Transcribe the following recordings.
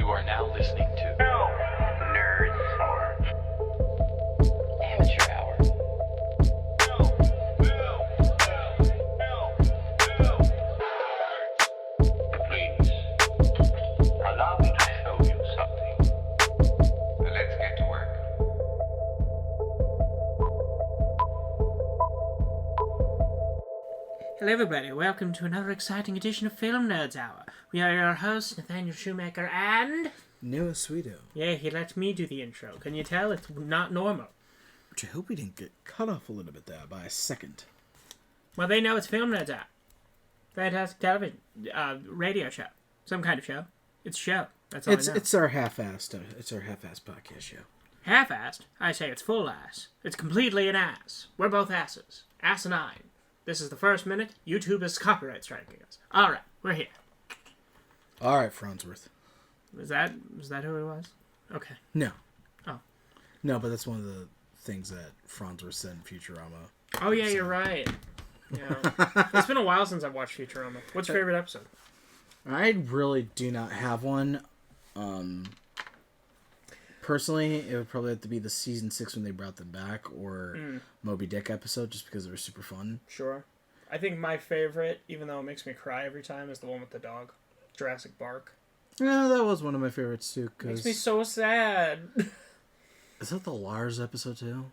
You are now listening to Nerd Hour. Amateur Hour. Please, allow me to show you something. Let's get to work. Hello everybody, welcome to another exciting edition of Film Nerds Hour. We are your hosts, Nathaniel Shoemaker and... Noah Sweeto. Yeah, he let me do the intro. Can you tell? It's not normal. Which I hope we didn't get cut off a little bit there by a second. Well, they know it's Film Nerds Hour. Fantastic television, radio show. Some kind of show. It's a show. That's all I know. It's our half-assed podcast show. Half-assed? I say it's full ass. It's completely an ass. We're both asses. Asinine. This is the first minute. YouTube is copyright striking us. Alright, we're here. Alright, Farnsworth. Was that who it was? Okay. No. Oh. No, but that's one of the things that Farnsworth said in Futurama. Oh, yeah, you're right. Yeah. It's been a while since I've watched Futurama. What's your favorite episode? I really do not have one. Personally, it would probably have to be the season 6 when they brought them back, or Moby Dick episode, just because they were super fun. Sure. I think my favorite, even though it makes me cry every time, is the one with the dog. Jurassic Bark. Yeah, that was one of my favorites too. Makes me so sad. Is that the Lars episode too?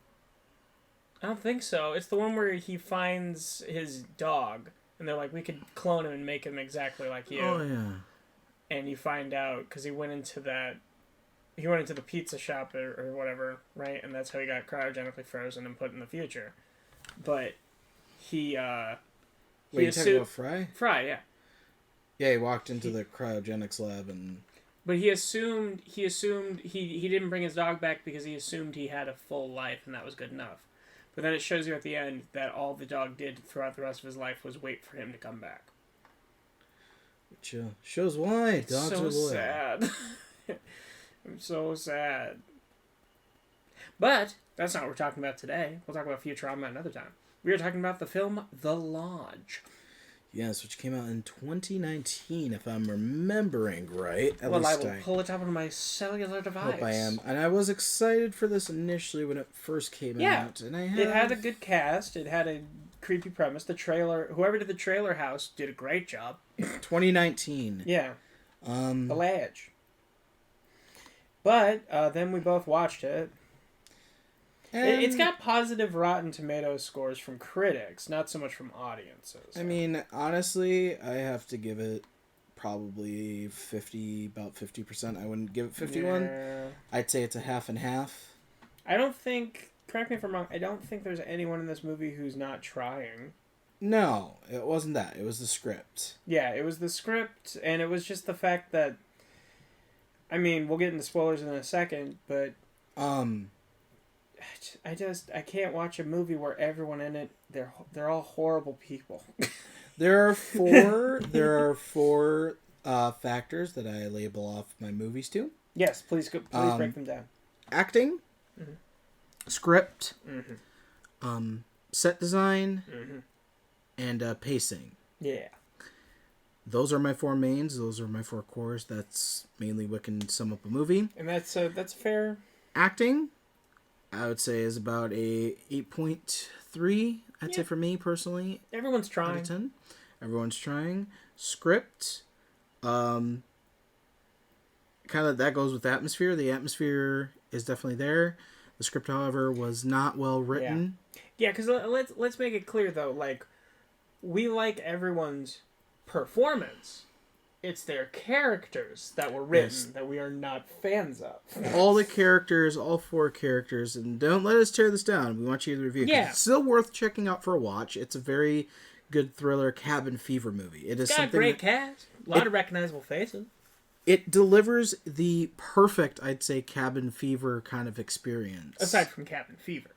I don't think so. It's the one where he finds his dog, and they're like, we could clone him and make him exactly like you. Oh, yeah. And you find out, because he went into the pizza shop or whatever, right? And that's how he got cryogenically frozen and put in the future. But he Wait, you talking about Fry? Fry, yeah. Yeah, he walked into the cryogenics lab and... But he assumed he didn't bring his dog back because he assumed he had a full life and that was good enough. But then it shows you at the end that all the dog did throughout the rest of his life was wait for him to come back. Which shows why dogs so are loyal. Sad. I'm so sad. But that's not what we're talking about today. We'll talk about Futurama another time. We are talking about the film The Lodge. Yes, which came out in 2019, if I'm remembering right. I will pull it up on my cellular device. Hope I am. And I was excited for this initially when it first came out. And it had a good cast. It had a creepy premise. The trailer, whoever did the trailer house did a great job. 2019. Yeah. The Lodge. But then we both watched it. It's got positive Rotten Tomatoes scores from critics, not so much from audiences. I mean, honestly, I have to give it probably about 50%. I wouldn't give it 51. Yeah. I'd say it's a half and half. I don't think, correct me if I'm wrong, I don't think there's anyone in this movie who's not trying. No, it wasn't that. It was the script. Yeah, it was the script, and it was just the fact that, I mean, we'll get into spoilers in a second, but... I can't watch a movie where everyone in it, they're all horrible people. There are four factors that I label off my movies to. Yes, please break them down. Acting, script, set design, and pacing. Yeah. Those are my four mains. Those are my four cores. That's mainly what can sum up a movie. And that's fair. Acting, I would say, is about a 8.3. I'd say for me personally. Everyone's trying. Out of 10. Everyone's trying. Script, kind of that goes with atmosphere. The atmosphere is definitely there. The script, however, was not well written. Yeah, because let's make it clear though. Like, we like everyone's performance. It's their characters that were written that we are not fans of. All the characters, all four characters, and don't let us tear this down. We want you to review it. Yeah. It's still worth checking out for a watch. It's a very good thriller cabin fever movie. It's got a great cast. A lot of recognizable faces. It delivers the perfect, I'd say, cabin fever kind of experience. Aside from Cabin Fever.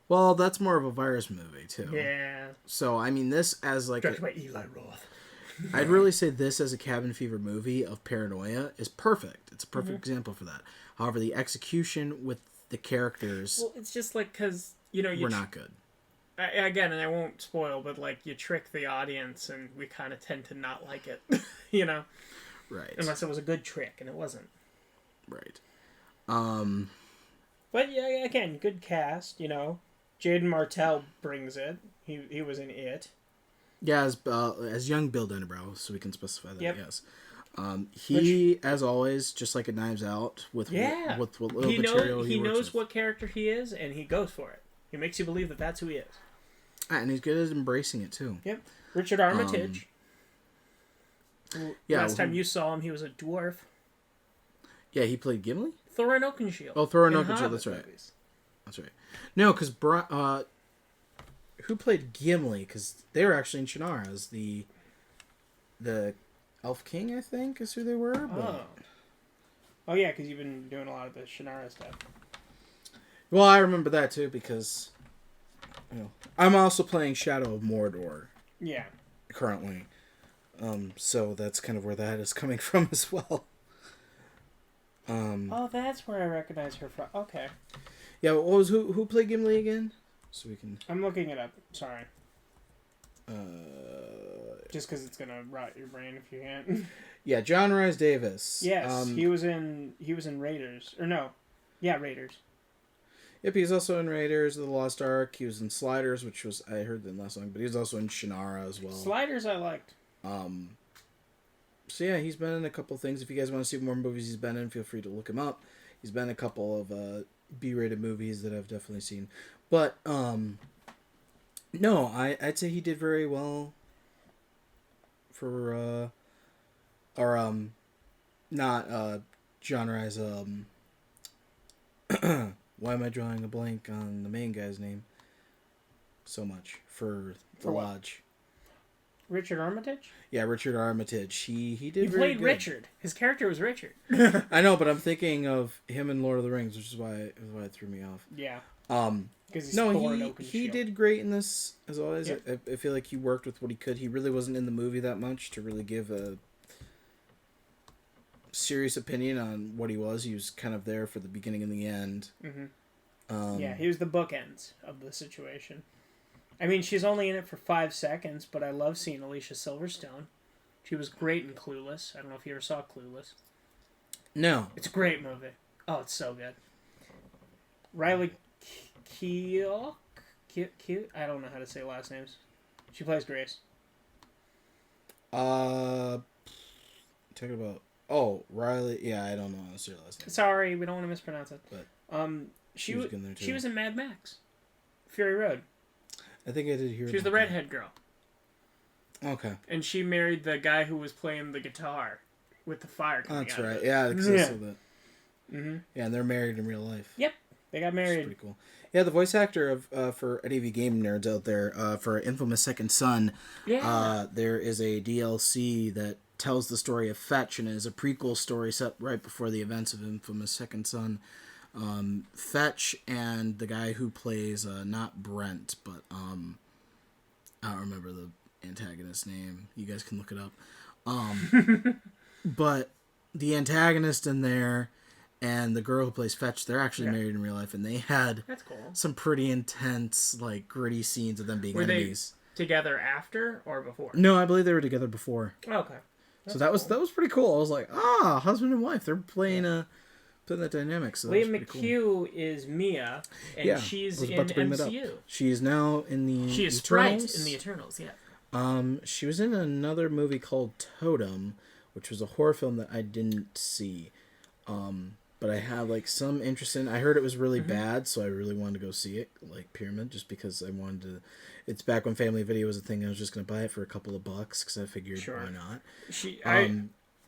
Well, that's more of a virus movie, too. Yeah. So, I mean, this as like... Directed by Eli Roth. I'd really say this as a cabin fever movie of paranoia is perfect. It's a perfect example for that. However, the execution with the characters... Well, it's just like, because, you know... We're not good. Again, and I won't spoil, but, like, you trick the audience, and we kind of tend to not like it, you know? Right. Unless it was a good trick, and it wasn't. Right. But yeah, again, good cast. Jaden Martell brings it. He was in It. Yeah, as young Bill Denebrow, so we can specify that. Yep. Yes. He, as always, just like a Knives Out, with what little material he knows with. what character he is, and he goes for it. He makes you believe that that's who he is. And he's good at embracing it too. Yep. Richard Armitage. Last time you saw him, he was a dwarf. Yeah, he played Gimli. Thorin Oakenshield. Oh, Thorin Oakenshield. That's right. Movies. That's right. No, because who played Gimli? Because they were actually in Shannara as the Elf King, I think, is who they were. But... Oh yeah, because you've been doing a lot of the Shannara stuff. Well, I remember that too because I'm also playing Shadow of Mordor. Yeah. Currently, so that's kind of where that is coming from as well. Oh, that's where I recognize her from. Okay. Yeah, what was who played Gimli again? So we can. I'm looking it up. Sorry. Just because it's gonna rot your brain if you can't. Yeah, John Rhys Davis. Yes, he was in Raiders, or no, yeah, Raiders. Yep, he's also in Raiders of the Lost Ark. He was in Sliders, which was I heard the last song, but he was also in Shannara as well. Sliders, I liked. So yeah, he's been in a couple of things. If you guys want to see more movies he's been in, feel free to look him up. He's been in a couple of B-rated movies that I've definitely seen. But no, I'd say he did very well for not John Rhys. Why am I drawing a blank on the main guy's name? So much for the Lodge. Richard Armitage? Yeah, Richard Armitage. He did. He very played good. Richard. His character was Richard. I know, but I'm thinking of him in Lord of the Rings, which is why it threw me off. Yeah. No, he did great in this as always. Yep. I feel like he worked with what he could. He really wasn't in the movie that much to really give a serious opinion on what he was. He was kind of there for the beginning and the end. Mm-hmm. Yeah, he was the bookends of the situation. I mean, she's only in it for 5 seconds, but I love seeing Alicia Silverstone. She was great in Clueless. I don't know if you ever saw Clueless. No. It's a great movie. Oh, it's so good. Riley Keough? I don't know how to say last names. She plays Grace. Talking about... Oh, Riley... Yeah, I don't know how to say her last name. Sorry, we don't want to mispronounce it. But she was good there too. She was in Mad Max. Fury Road. I think I did hear She was the redhead girl. Okay. And she married the guy who was playing the guitar with the fire coming That's out right. of it. Yeah, I saw that. Mm-hmm. Yeah, and they're married in real life. Yep. They got married. Which is pretty cool. Yeah, the voice actor of for any of you game nerds out there, for Infamous Second Son, there is a DLC that tells the story of Fetch and is a prequel story set right before the events of Infamous Second Son. Fetch and the guy who plays not Brent, but I don't remember the antagonist's name. You guys can look it up. But the antagonist in there and the girl who plays Fetch, they're actually married in real life, and they had some pretty intense, like, gritty scenes of them being enemies. They together after or before? No, I believe they were together before. Okay. So that was pretty cool. I was like, husband and wife, they're playing that dynamic. So Leah McHugh is Mia, and she's in MCU. She is now in the She is Eternals. Sprite in the Eternals, yeah. She was in another movie called Totem, which was a horror film that I didn't see. But I had like some interest in. I heard it was really bad, so I really wanted to go see it, like Pyramid, just because I wanted to. It's back when Family Video was a thing. I was just gonna buy it for a couple of bucks because I figured why not.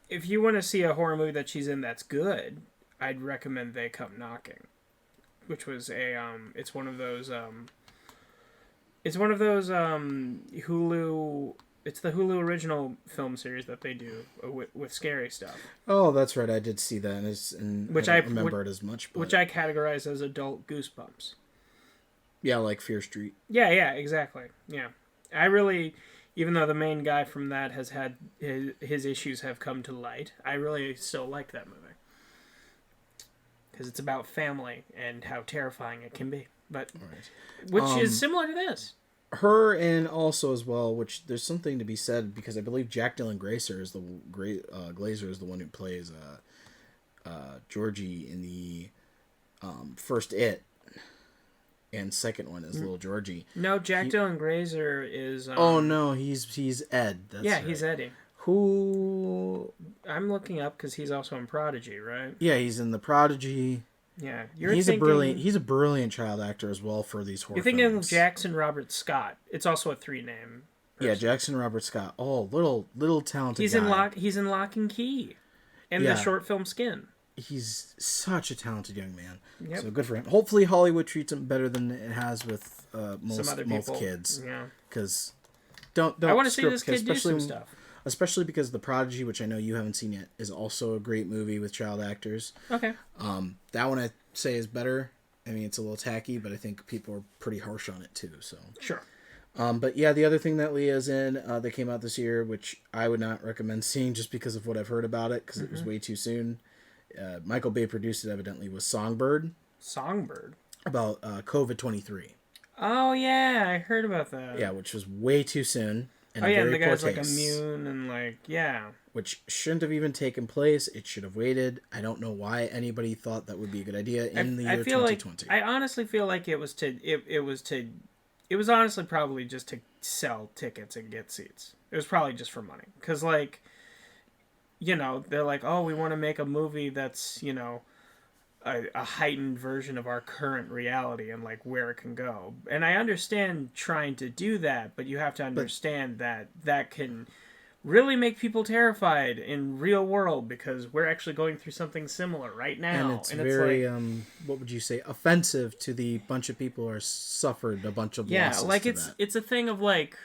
If you want to see a horror movie that she's in that's good, I'd recommend They Come Knocking, which was it's one of those Hulu. It's the Hulu original film series that they do with scary stuff. Oh, that's right. I did see that, and I don't remember it as much. But... Which I categorize as adult Goosebumps. Yeah, like Fear Street. Yeah, exactly. Yeah. I really, even though the main guy from that has had his issues have come to light, I really still like that movie. Because it's about family and how terrifying it can be. But which is similar to this. her, and also as well, which there's something to be said because I believe Jack Dylan Grazer is the Glazer is the one who plays Georgie in the first It, and second one is Little Georgie. No, Jack Dylan Grazer is. Oh no, he's Ed. That's yeah, right. he's Eddie. Who? I'm looking up because he's also in Prodigy, right? Yeah, he's in the Prodigy. Yeah, He's a brilliant child actor as well for these horror. You're thinking films. of Jackson Robert Scott. It's also a 3-name. Yeah, Jackson Robert Scott. Oh, little talented. He's guy. He's in Lock and Key, and the short film Skin. He's such a talented young man. Yep. So good for him. Hopefully Hollywood treats him better than it has with most kids. Yeah. Because don't I want to see script this kid do some especially- stuff. Especially because The Prodigy, which I know you haven't seen yet, is also a great movie with child actors. Okay. That one I say is better. I mean, it's a little tacky, but I think people are pretty harsh on it too. So Sure. but yeah, the other thing that Leah's in that came out this year, which I would not recommend seeing just because of what I've heard about it, because it was way too soon. Michael Bay produced it, evidently, was Songbird. Songbird. About COVID-23. Oh yeah, I heard about that. Yeah, which was way too soon. And oh yeah, and very the guy's poor like taste, immune and like yeah. which shouldn't have even taken place. It should have waited. I don't know why anybody thought that would be a good idea in the year 2020. I honestly feel like it was honestly probably just to sell tickets and get seats. It was probably just for money. Because, like, you know, they're like, oh, we want to make a movie that's, you know, a heightened version of our current reality and, like, where it can go. And I understand trying to do that, but you have to understand that can really make people terrified in real world because we're actually going through something similar right now. And it's very, what would you say, offensive to the bunch of people who are suffered a bunch of losses. Like it's a thing of like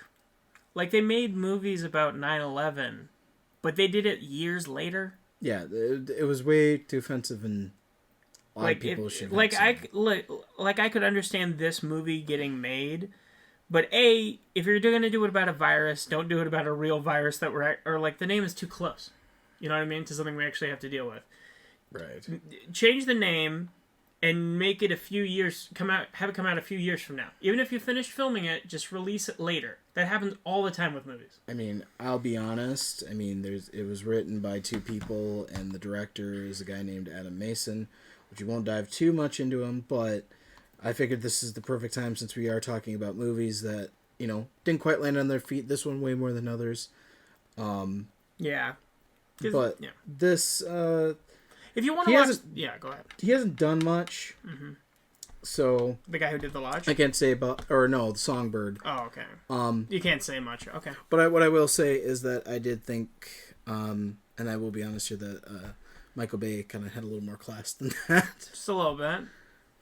they made movies about 9/11, but they did it years later. Yeah, it was way too offensive, and a lot of people should. I could understand this movie getting made. But if you're going to do it about a virus, don't do it about a real virus or like the name is too close. You know what I mean? To something we actually have to deal with. Right. Change the name and make it have it come out a few years from now. Even if you finished filming it, just release it later. That happens all the time with movies. I mean, I'll be honest. I mean, it was written by two people, and the director is a guy named Adam Mason, which we won't dive too much into him, but I figured this is the perfect time since we are talking about movies that, you know, didn't quite land on their feet. This one way more than others. Yeah. But this... if you want to watch... Yeah, go ahead. He hasn't done much. Mm-hmm. So... The guy who did The Lodge? I can't say about... Or no, The Songbird. Oh, okay. You can't say much. Okay. But what I will say is that I did think... and I will be honest here that Michael Bay kind of had a little more class than that. Just a little bit.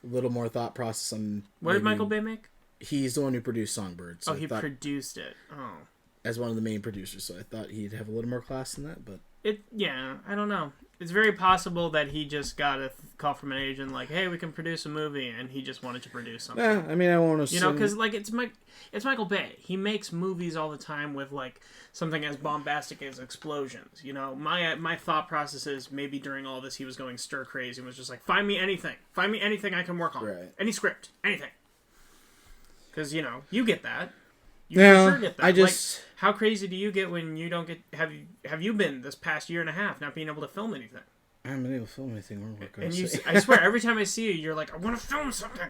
A little more thought process on... What did Michael Bay make? He's the one who produced Songbird. So he produced it. Oh. As one of the main producers, so I thought he'd have a little more class than that, but... I don't know. It's very possible that he just got a call from an agent like, hey, we can produce a movie, and he just wanted to produce something. Yeah, I mean, I won't assume... You know, because, like, it's Michael Bay. He makes movies all the time with, like, something as bombastic as explosions. You know, my thought process is maybe during all this he was going stir-crazy and was just like, find me anything. Find me anything I can work on. Right. Any script. Anything. Because, you know, you get that. You for sure get that. I just... Like, how crazy do you get when you don't get... Have you been this past year and a half not being able to film anything? I haven't been able to film anything or work on. And I swear, every time I see you, you're like, I want to film something.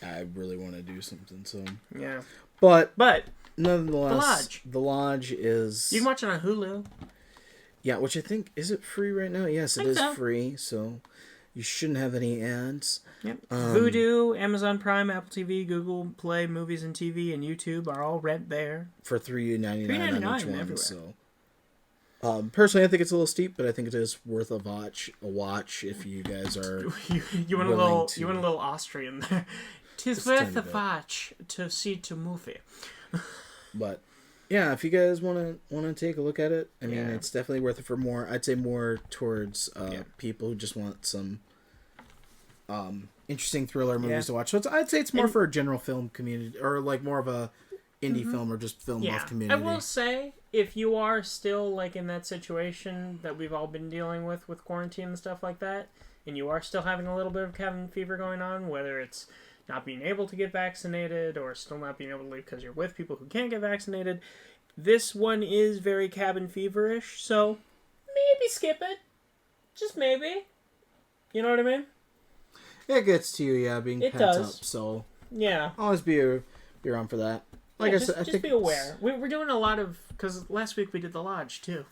I really want to do something, so... Yeah. But The nonetheless... Lodge. The Lodge is... You can watch it on Hulu. Yeah, which I think... Is it free right now? Yes, it is free, so... You shouldn't have any ads. Yep. Vudu, Amazon Prime, Apple TV, Google Play, Movies and TV, and YouTube are all rent there. For $3.99 on each one, everywhere. So... personally, I think it's a little steep, but I think it is worth a watch if you guys are you want a little Austrian there. Tis worth a watch to see the movie. But yeah, if you guys want to take a look at it, I mean, it's definitely worth it for more. I'd say more towards people who just want some interesting thriller movies to watch. So I'd say it's more for a general film community, or like more of a indie film or just film buff community. I will say, if you are still like in that situation that we've all been dealing with quarantine and stuff like that, and you are still having a little bit of cabin fever going on, whether it's not being able to get vaccinated or still not being able to leave because you're with people who can't get vaccinated. This one is very cabin feverish, so maybe skip it. Just maybe. You know what I mean? It gets to you, yeah, being It pent does. up. So Yeah. always be around for that. Like I said, I just think be aware. We're doing a lot of, because last week we did the lodge too,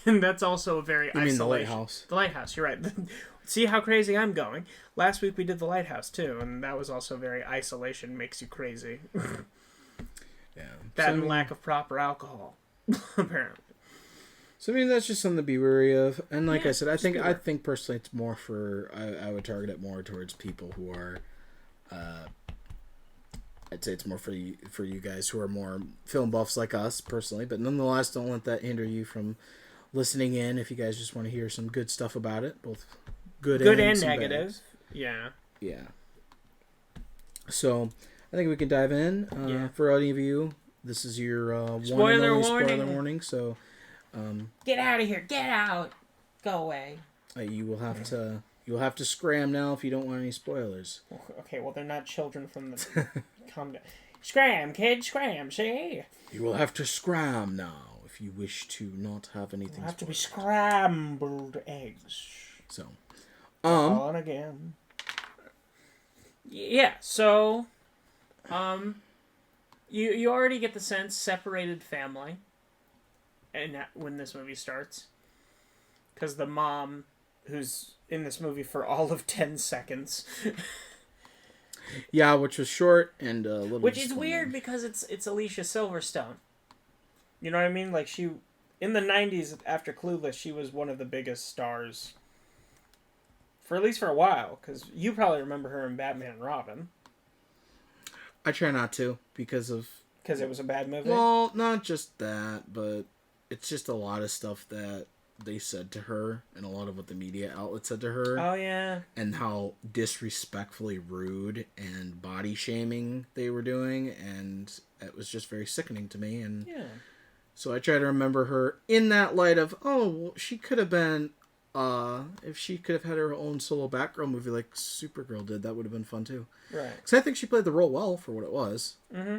and that's also a very You mean the isolation. lighthouse? The lighthouse. You're right. See how crazy I'm going. Last week we did the lighthouse too, and that was also very isolation makes you crazy. Yeah. That and lack of proper alcohol, apparently. So I mean that's just something to be wary of. And like Yeah, I said, I just think personally it's more for I would target it more towards people who are I'd say it's more for you guys who are more film buffs like us personally, but nonetheless don't let that hinder you from listening in if you guys just want to hear some good stuff about it, both good and some negative. bad. Yeah. Yeah. So I think we can dive in. Yeah. For any of you, this is your Spoiler spoiler warning. warning. So Get out of here! Get out! Go away. you will have to scram now if you don't want any spoilers. Okay, well they're not children from the. Calm down. Scram, kid, scram. See. You will have to scram now if you wish to not have anything. Have to be spoiled. scrambled eggs. So, On again. Yeah. So, you already get the sense separated family, and when this movie starts, because the mom, who's in this movie for all of 10 seconds. yeah, which was short and a little. Which is weird because it's Alicia Silverstone. You know what I mean? Like she, in the 90s after Clueless, she was one of the biggest stars. For at least for a while, because you probably remember her in Batman and Robin. I try not to because it was a bad movie. Well, not just that, but it's just a lot of stuff that they said to her and a lot of what the media outlet said to her. Oh, yeah. And how disrespectfully rude and body shaming they were doing. And it was just very sickening to me. And Yeah. so I try to remember her in that light of, oh, well, she could have been, if she could have had her own solo Batgirl movie like Supergirl did, that would have been fun too. Right. Because I think she played the role well for what it was. Mm-hmm.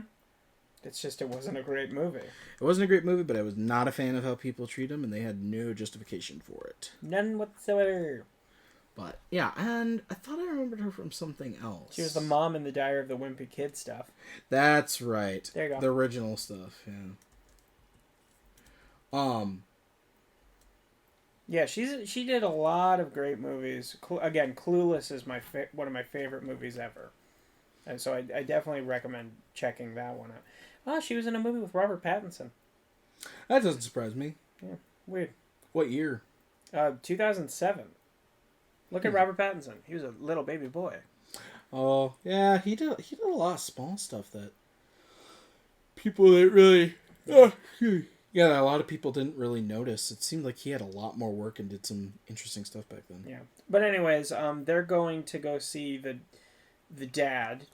It's just it wasn't a great movie. It wasn't a great movie, but I was not a fan of how people treat him, and they had no justification for it. None whatsoever. But, yeah, and I thought I remembered her from something else. She was the mom in the Diary of the Wimpy Kid stuff. That's right. There you go. The original stuff, yeah. Yeah, she did a lot of great movies. Again, Clueless is one of my favorite movies ever. And so I definitely recommend checking that one out. Oh, she was in a movie with Robert Pattinson. That doesn't surprise me. Yeah, weird. What year? 2007. Look at Robert Pattinson. He was a little baby boy. Oh, yeah, he did a lot of small stuff that people didn't really... yeah, a lot of people didn't really notice. It seemed like he had a lot more work and did some interesting stuff back then. Yeah. But anyways, they're going to go see the dad,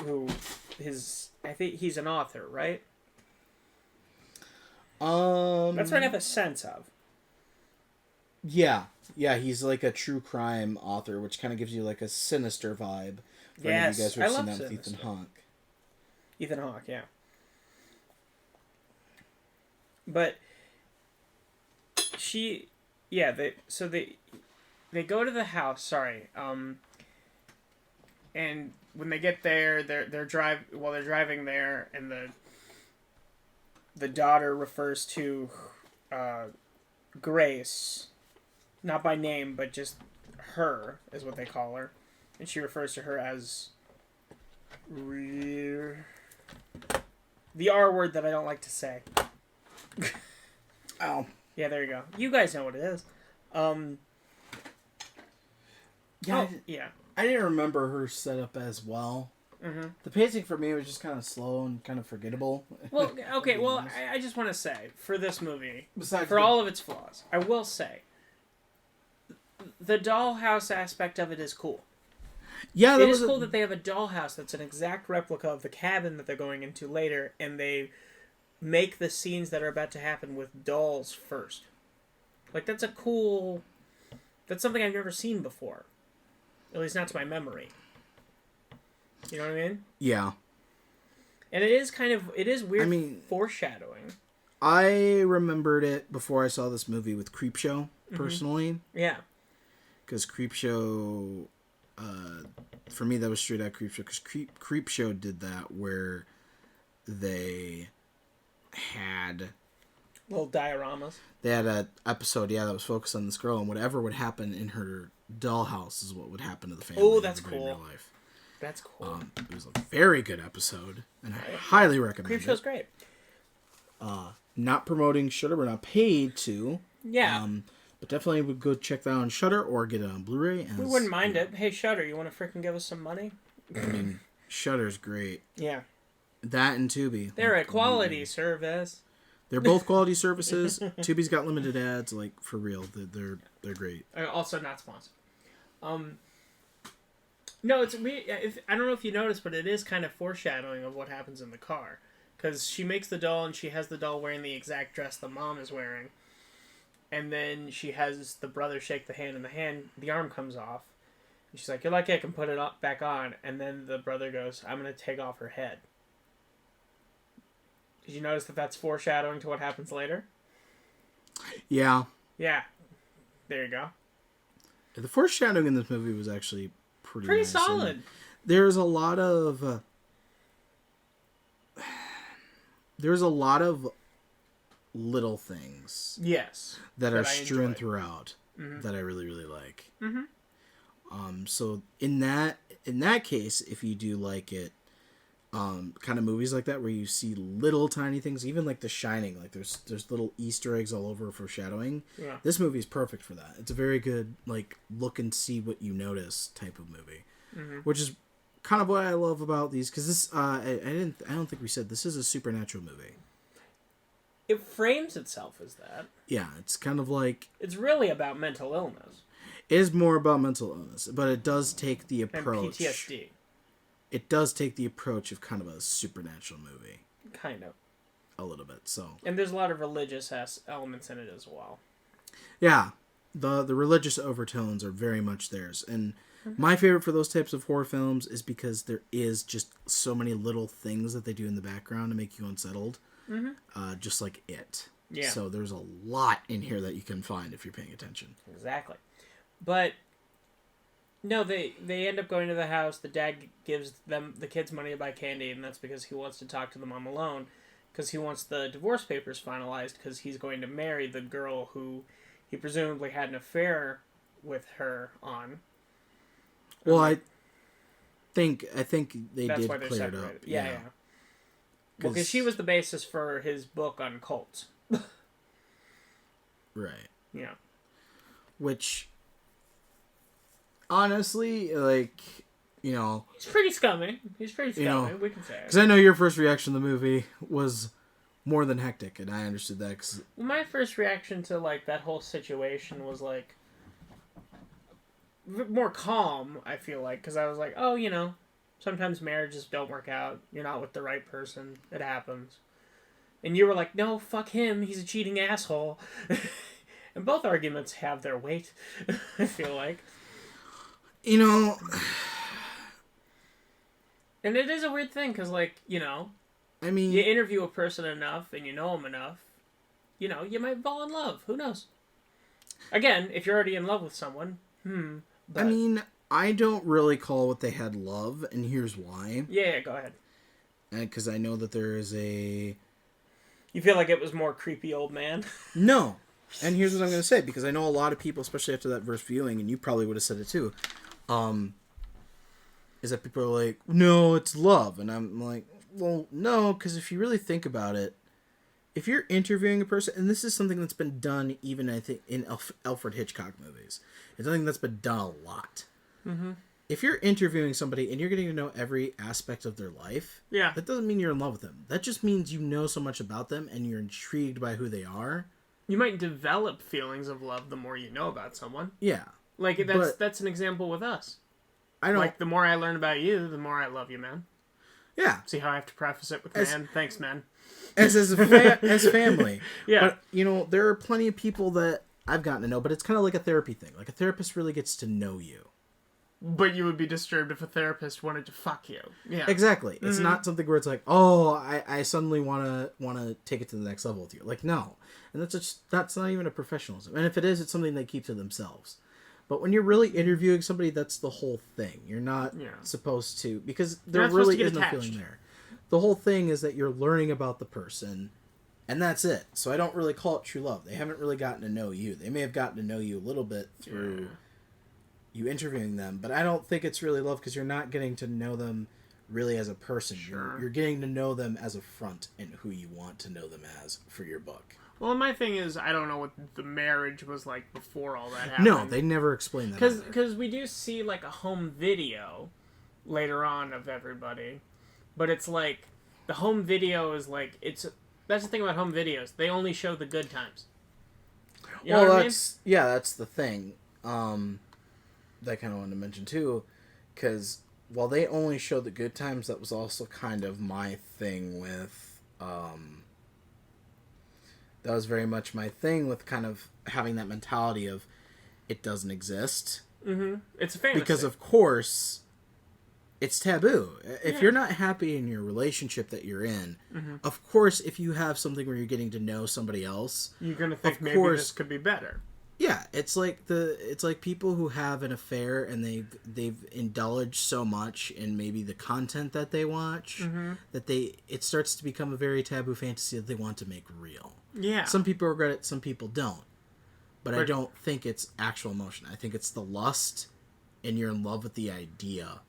who I think he's an author, right? That's what I have a sense of. Yeah, he's like a true crime author, which kind of gives you like a sinister vibe. For any of you guys who have seen that with Ethan Hawke. Ethan Hawke, yeah. But they go to the house. Sorry, and when they get there, they're driving there, and the daughter refers to Grace, not by name, but just her is what they call her, and she refers to her as the R word that I don't like to say. Oh. Yeah, there you go. You guys know what it is. Yeah. I didn't remember her setup as well. Mm-hmm. The pacing for me was just kind of slow and kind of forgettable. Well, okay, well, I just want to say, for this movie, Besides for all of its flaws, I will say, the dollhouse aspect of it is cool. Yeah, it is cool that they have a dollhouse that's an exact replica of the cabin that they're going into later, and they make the scenes that are about to happen with dolls first. Like, that's something I've never seen before. At least not to my memory. You know what I mean? Yeah. And it is weird I mean, foreshadowing. I remembered it before I saw this movie with Creepshow, personally. Yeah. Because Creepshow, for me, that was straight out Creepshow. Because Creepshow did that where they had... Little dioramas. They had an episode, that was focused on this girl, and whatever would happen in her dollhouse is what would happen to the family. Oh, that's cool. In real life. That's cool. It was a very good episode, and I highly recommend Creepshow's it. great. Not promoting Shudder, we're not paid to. Yeah. But definitely would go check that out on Shudder or get it on Blu-ray. We wouldn't mind it. Hey, Shudder, you want to freaking give us some money? I mean, Shudder's great. Yeah. That and Tubi. They're a quality service. They're both quality services. Tubi's got limited ads, like, for real. They're great. Also not sponsored. No, it's weird. I don't know if you noticed, but it is kind of foreshadowing of what happens in the car. Because she makes the doll, and she has the doll wearing the exact dress the mom is wearing. And then she has the brother shake the hand, and the arm comes off. And she's like, "You're lucky I can put it back on." And then the brother goes, "I'm going to take off her head." Did you notice that that's foreshadowing to what happens later? Yeah. Yeah. There you go. The foreshadowing in this movie was actually pretty nice. Solid. And there's a lot of... there's a lot of little things. Yes. That are strewn throughout that I really, really like. So in that case, if you do like it, kind of movies like that where you see little tiny things, even like The Shining, like there's little Easter eggs all over foreshadowing. Yeah. This movie is perfect for that. It's a very good like look and see what you notice type of movie, which is kind of what I love about these, because this I don't think we said this is a supernatural movie. It frames itself as that. Yeah, it's kind of like... It's really about mental illness. It is more about mental illness, but it does take the approach... And PTSD. It does take the approach of kind of a supernatural movie. Kind of. A little bit, so... And there's a lot of religious elements in it as well. Yeah. The religious overtones are very much theirs. And my favorite for those types of horror films is because there is just so many little things that they do in the background to make you unsettled. Just like It. Yeah. So there's a lot in here that you can find if you're paying attention. Exactly. But no, they end up going to the house. The dad gives the kids money to buy candy, and that's because he wants to talk to the mom alone, because he wants the divorce papers finalized, because he's going to marry the girl who he presumably had an affair with her on. Well, I think they did clear it up. Yeah. Well, because she was the basis for his book on cults. Right. Yeah. Which, honestly, like, you know... He's pretty scummy. We can say it. Because I know your first reaction to the movie was more than hectic, and I understood that. Well, my first reaction to, like, that whole situation was, like, more calm, I feel like, because I was like, oh, you know... Sometimes marriages don't work out. You're not with the right person. It happens. And you were like, no, fuck him. He's a cheating asshole. And both arguments have their weight, I feel like. You know... And it is a weird thing, because, like, you know... I mean... You interview a person enough, and you know them enough, you know, you might fall in love. Who knows? Again, if you're already in love with someone, but... I mean... I don't really call what they had love, and here's why. Yeah, go ahead. Because I know that there is a... You feel like it was more creepy old man? No. And here's what I'm going to say, because I know a lot of people, especially after that first viewing, and you probably would have said it too, is that people are like, no, it's love. And I'm like, well, no, because if you really think about it, if you're interviewing a person, and this is something that's been done even, I think, in Alfred Hitchcock movies. It's something that's been done a lot. If you're interviewing somebody and you're getting to know every aspect of their life, that doesn't mean you're in love with them. That just means you know so much about them and you're intrigued by who they are. You might develop feelings of love the more you know about someone. Yeah. Like, that's an example with us. Like, the more I learn about you, the more I love you, man. Yeah. See how I have to preface it with man? Thanks, man. As family. Yeah. But, you know, there are plenty of people that I've gotten to know, but it's kind of like a therapy thing. Like, a therapist really gets to know you. But you would be disturbed if a therapist wanted to fuck you. Yeah. Exactly. It's not something where it's like, oh, I suddenly want to take it to the next level with you. Like, no. And that's not even a professionalism. And if it is, it's something they keep to themselves. But when you're really interviewing somebody, that's the whole thing. You're not supposed to, because there really is no feeling there. The whole thing is that you're learning about the person, and that's it. So I don't really call it true love. They haven't really gotten to know you. They may have gotten to know you a little bit through you interviewing them, but I don't think it's really love, because you're not getting to know them really as a person. Sure. You're getting to know them as a front and who you want to know them as for your book. Well, my thing is, I don't know what the marriage was like before all that happened. No, they never explain that. Because we do see, like, a home video later on of everybody, but it's like, the home video is like, that's the thing about home videos. They only show the good times. You know what I mean? Yeah, that's the thing. That I kind of wanted to mention too, because while they only showed the good times, that was also kind of my thing with, that was very much my thing with kind of having that mentality of, it doesn't exist. Mm-hmm. It's a fantasy. Because of course, it's taboo. If you're not happy in your relationship that you're in, of course, if you have something where you're getting to know somebody else, you're gonna think maybe this could be better. Yeah, it's like people who have an affair and they've indulged so much in maybe the content that they watch that it starts to become a very taboo fantasy that they want to make real. Yeah. Some people regret it, some people don't. But I don't think it's actual emotion. I think it's the lust, and you're in love with the idea.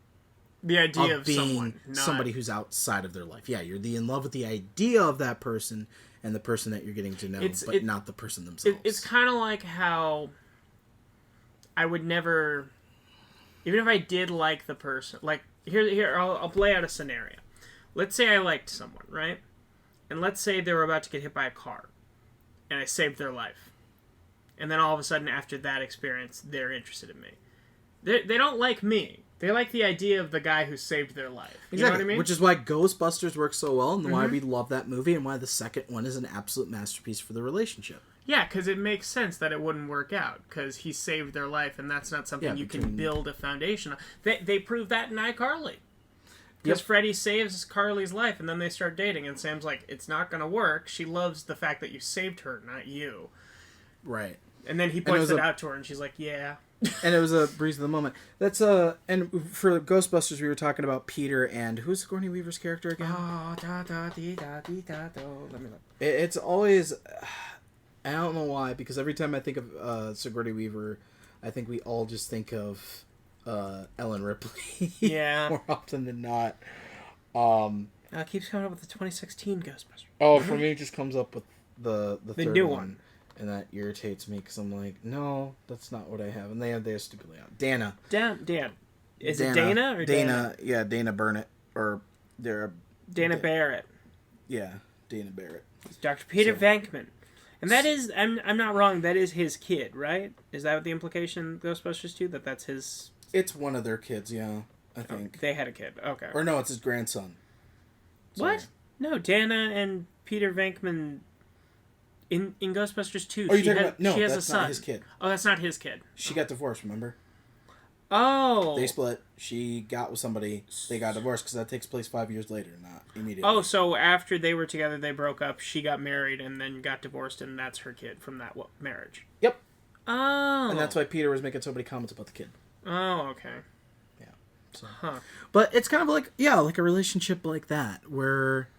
The idea of being somebody who's outside of their life. Yeah, you're in love with the idea of that person and the person that you're getting to know, but not the person themselves. It's kind of like how I would never, even if I did like the person, like, here I'll lay out a scenario. Let's say I liked someone, right? And let's say they were about to get hit by a car, and I saved their life. And then all of a sudden, after that experience, they're interested in me. They don't like me. They like the idea of the guy who saved their life. You know what I mean? Which is why Ghostbusters works so well, and why we love that movie, and why the second one is an absolute masterpiece for the relationship. Yeah, because it makes sense that it wouldn't work out, because he saved their life, and that's not something you can build a foundation on. They prove that in iCarly. Because Freddie saves Carly's life, and then they start dating, and Sam's like, it's not going to work. She loves the fact that you saved her, not you. Right. And then he points it out to her, and she's like, yeah. And it was a breeze of the moment. That's and for Ghostbusters, we were talking about Peter and who's Sigourney Weaver's character again? Oh, Let me look. It's always, I don't know why, because every time I think of Sigourney Weaver, I think we all just think of Ellen Ripley. Yeah. More often than not. It keeps coming up with the 2016 Ghostbusters. Oh, for me, it just comes up with the third new one. And that irritates me because I'm like, no, that's not what I have. And they have their stupidly out. Dana. Dan. Is it Dana or Dana? Yeah, Dana Burnett. Or Dana Barrett. Yeah, Dana Barrett. It's Dr. Peter Venkman. And that is, I'm not wrong, that is his kid, right? Is that what the implication in Ghostbusters 2? That's his... It's one of their kids, yeah, I think. Oh, they had a kid, okay. Or no, it's his grandson. Sorry. What? No, Dana and Peter Venkman... In Ghostbusters 2, she has a son. Not his kid. Oh, that's not his kid. She got divorced, remember? Oh. They split. She got with somebody. They got divorced because that takes place 5 years later, not immediately. Oh, so after they were together, they broke up, she got married, and then got divorced, and that's her kid from that marriage. Yep. Oh. And that's why Peter was making so many comments about the kid. Oh, okay. Yeah. So. Huh. But it's kind of like, like a relationship like that, where,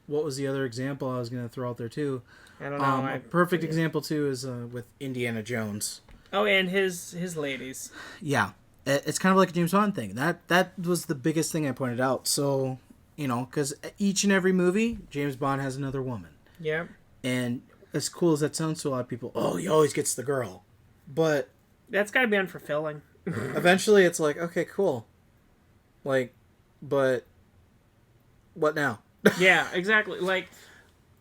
what was the other example I was going to throw out there, too? I don't know. A perfect example, too, is with Indiana Jones. Oh, and his ladies. Yeah. It's kind of like a James Bond thing. That was the biggest thing I pointed out. So, because each and every movie, James Bond has another woman. Yeah. And as cool as that sounds to a lot of people, he always gets the girl. But... That's got to be unfulfilling. Eventually, it's like, okay, cool. Like, but... What now? Yeah, exactly. Like,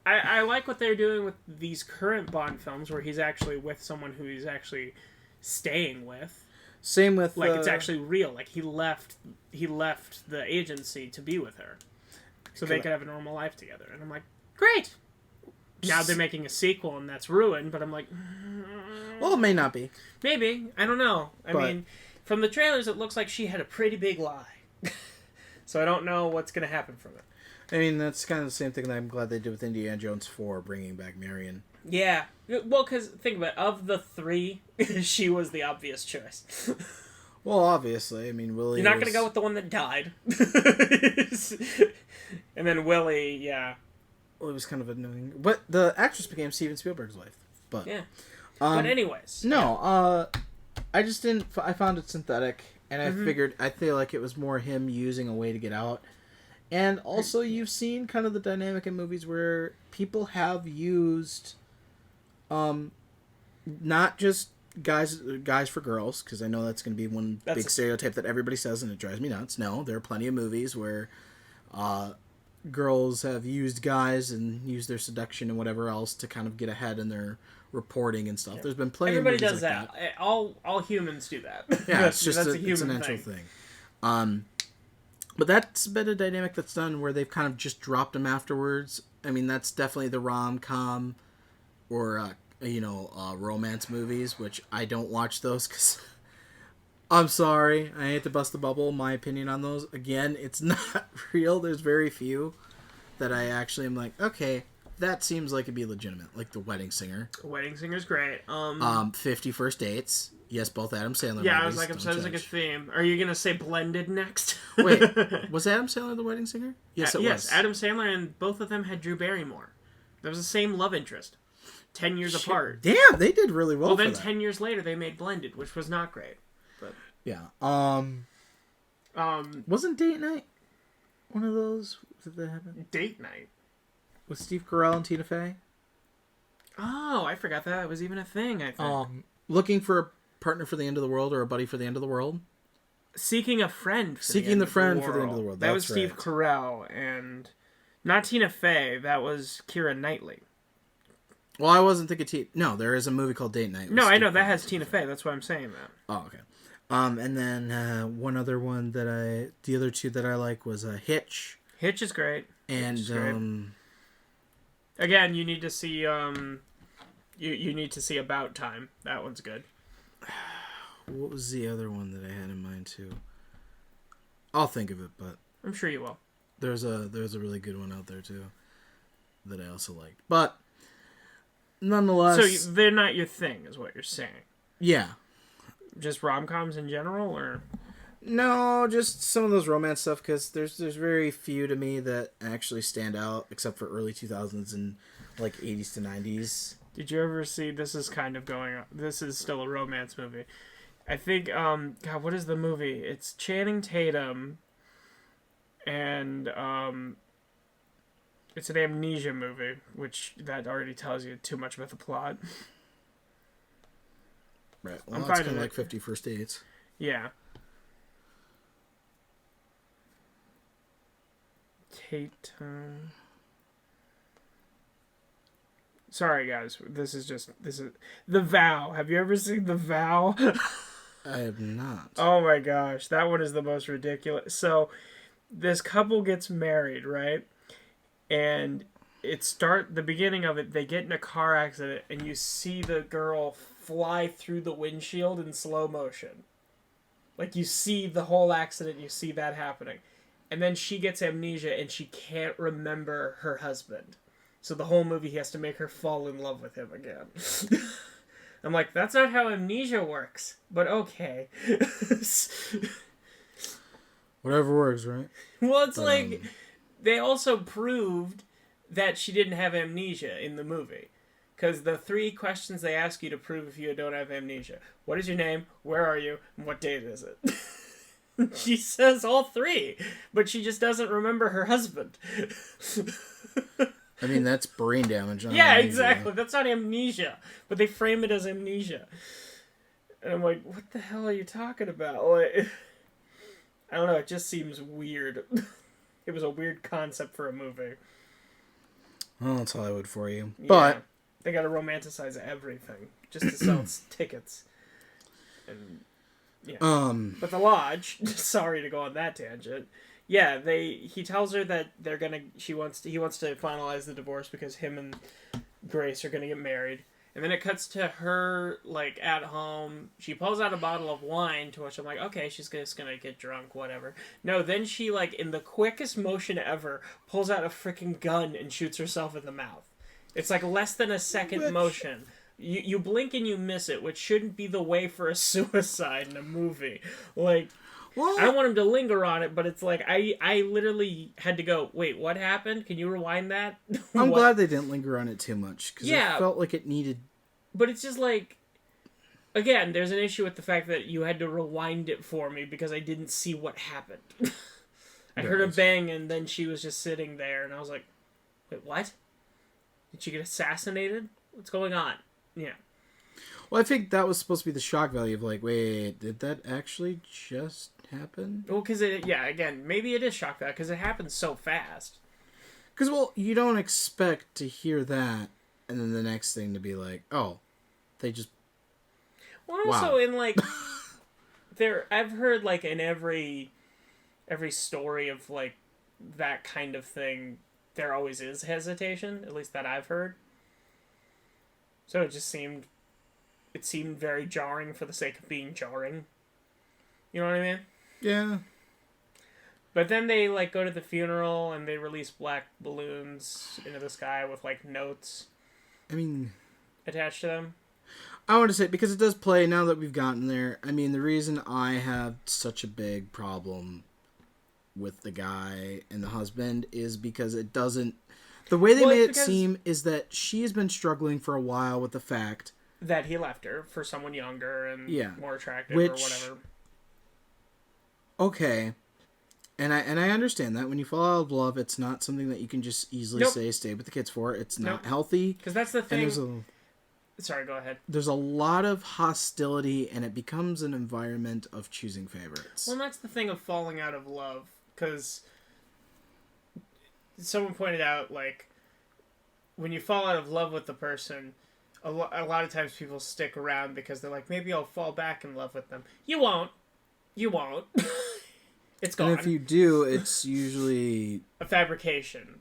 I like what they're doing with these current Bond films, where he's actually with someone who he's actually staying with. Same with like it's actually real. Like he left the agency to be with her, so they could have a normal life together. And I'm like, great. Now they're making a sequel, and that's ruined. But I'm like, well, it may not be. Maybe, I don't know. I mean, From the trailers, it looks like she had a pretty big lie. So I don't know what's going to happen from it. I mean, that's kind of the same thing that I'm glad they did with Indiana Jones 4, bringing back Marion. Yeah. Well, because think about it. Of the three, she was the obvious choice. Well, obviously. I mean, Willie You're not going to go with the one that died. And then Willie, yeah. Well, it was kind of annoying. But the actress became Steven Spielberg's wife. But, Yeah. But anyways. No, I just didn't... I found it synthetic. And I Mm-hmm. I feel like it was more him using a way to get out. And also, you've seen kind of the dynamic in movies where people have used, not just guys for girls, because I know that's going to be one big stereotype that everybody says, and it drives me nuts. No, there are plenty of movies where girls have used guys and used their seduction and whatever else to kind of get ahead in their reporting and stuff. Yeah. There's been plenty Everybody of movies does like that. All humans do that. Yeah, it's just that's a human natural thing. But that's been a dynamic that's done where they've kind of just dropped them afterwards. I mean, that's definitely the rom-com or, romance movies, which I don't watch those because I'm sorry. I hate to bust the bubble. My opinion on those, again, it's not real. There's very few that I actually am like, okay, that seems like it'd be legitimate. Like The Wedding Singer. The Wedding Singer's great. 50 First Dates. Yes, both Adam Sandler movies. Yeah, I was like, it sounds like a theme. Are you going to say Blended next? Wait, was Adam Sandler the wedding singer? Yes, it was. Yes, Adam Sandler and both of them had Drew Barrymore. That was the same love interest. 10 years apart. Damn, they did really well. Well, then for that. 10 years later, they made Blended, which was not great. But yeah. Wasn't Date Night one of those? Did that happen? Date Night? With Steve Carell and Tina Fey? Oh, I forgot that was even a thing, I think. Looking for a partner for the end of the world or a buddy for the end of the world? Seeking a friend for Seeking the friend for the end of the world. That was Steve Carell and not Tina Fey. That was Keira Knightley. Well, I wasn't thinking No, there is a movie called Date Night. No, I know that has Tina Fey. That's why I'm saying that. Oh, okay. And then one other one the other two that I like was Hitch. Hitch is great. And again, you need to see you need to see About Time. That one's good. What was the other one that I had in mind too? I'll think of it, but I'm sure you will. There's a really good one out there too that I also liked. But nonetheless, so they're not your thing, is what you're saying? Yeah. Just rom-coms in general, or no, just some of those romance stuff, because there's very few to me that actually stand out, except for early 2000s and like 80s to 90s. Did you ever see? This is kind of going on. This is still a romance movie. I think. God, what is the movie? It's Channing Tatum, and it's an amnesia movie, which that already tells you too much about the plot. Right. Well, it's kind of like 50 First Dates. Yeah. Tatum. Sorry, guys. This is The Vow. Have you ever seen The Vow? I have not. Oh my gosh, that one is the most ridiculous. So, this couple gets married, right? And the beginning of it, they get in a car accident, and you see the girl fly through the windshield in slow motion. Like, you see the whole accident, you see that happening. And then she gets amnesia, and she can't remember her husband. So the whole movie, he has to make her fall in love with him again. I'm like, that's not how amnesia works. But okay. Whatever works, right? Well, it's like, they also proved that she didn't have amnesia in the movie. Because the 3 questions they ask you to prove if you don't have amnesia. What is your name? Where are you? And what date is it? She says all 3. But she just doesn't remember her husband. I mean, that's brain damage. Yeah, amnesia. Exactly. That's not amnesia. But they frame it as amnesia. And I'm like, what the hell are you talking about? Like, I don't know. It just seems weird. It was a weird concept for a movie. Well, that's Hollywood for you. Yeah. But they got to romanticize everything just to sell tickets. And yeah. But the Lodge, sorry to go on that tangent. Yeah, he tells her that he wants to finalize the divorce because him and Grace are going to get married. And then it cuts to her, like, at home. She pulls out a bottle of wine, to which I'm like, okay, she's just gonna get drunk, whatever. No, then she, like, in the quickest motion ever, pulls out a freaking gun and shoots herself in the mouth. It's, like, less than a second motion. You blink and you miss it, which shouldn't be the way for a suicide in a movie. Like, I don't want him to linger on it, but it's like, I literally had to go, wait, what happened? Can you rewind that? I'm glad they didn't linger on it too much, because it felt like it needed... But it's just like, again, there's an issue with the fact that you had to rewind it for me because I didn't see what happened. I heard a bang, and then she was just sitting there, and I was like, wait, what? Did she get assassinated? What's going on? Yeah. Well, I think that was supposed to be the shock value of like, wait, did that actually just happen? Well, because again, maybe it is shock value because it happens so fast. Because, well, you don't expect to hear that, and then the next thing to be like, oh, they just... Well, also in, like, I've heard, like, in every story of, like, that kind of thing, there always is hesitation, at least that I've heard. So it seemed very jarring for the sake of being jarring. You know what I mean? Yeah. But then they, like, go to the funeral and they release black balloons into the sky with, like, notes. I mean... attached to them. I want to say, because it does play, now that we've gotten there, I mean, the reason I have such a big problem with the guy and the husband is because it doesn't... The way they made it seem is that she has been struggling for a while with the fact... that he left her for someone younger and more attractive or whatever. Okay. And I understand that. When you fall out of love, it's not something that you can just easily say stay with the kids for. It's not healthy. Because that's the thing... Sorry, go ahead. There's a lot of hostility, and it becomes an environment of choosing favorites. Well, that's the thing of falling out of love, because someone pointed out, like, when you fall out of love with the person, a lot of times people stick around because they're like, maybe I'll fall back in love with them. You won't. You won't. It's gone. And if you do, it's usually... a fabrication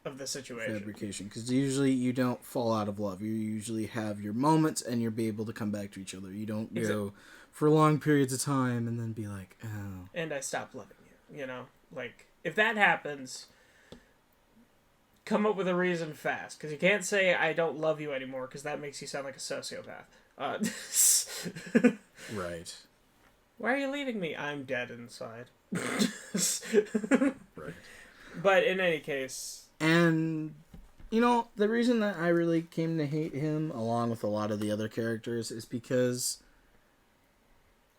of the situation. Because usually you don't fall out of love. You usually have your moments and you'll be able to come back to each other. You don't go for long periods of time and then be like, oh. And I stopped loving you. You know? Like, if that happens, come up with a reason fast. Because you can't say, I don't love you anymore, because that makes you sound like a sociopath. Right. Why are you leaving me? I'm dead inside. Right. But in any case... And, you know, the reason that I really came to hate him, along with a lot of the other characters, is because...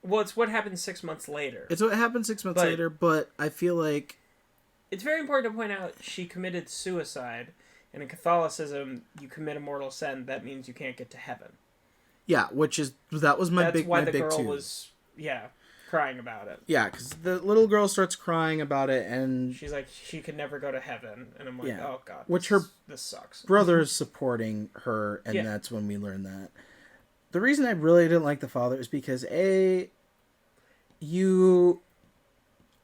Well, it's what happened 6 months later. It's what happened 6 months later, but I feel like... It's very important to point out she committed suicide, and in Catholicism, you commit a mortal sin, that means you can't get to heaven. Yeah, that was my big That's why the girl was, crying about it. Yeah, because the little girl starts crying about it, and... she's like, she could never go to heaven. And I'm like, oh, God. This sucks. Brother is supporting her, and that's when we learn that. The reason I really didn't like the father is because, you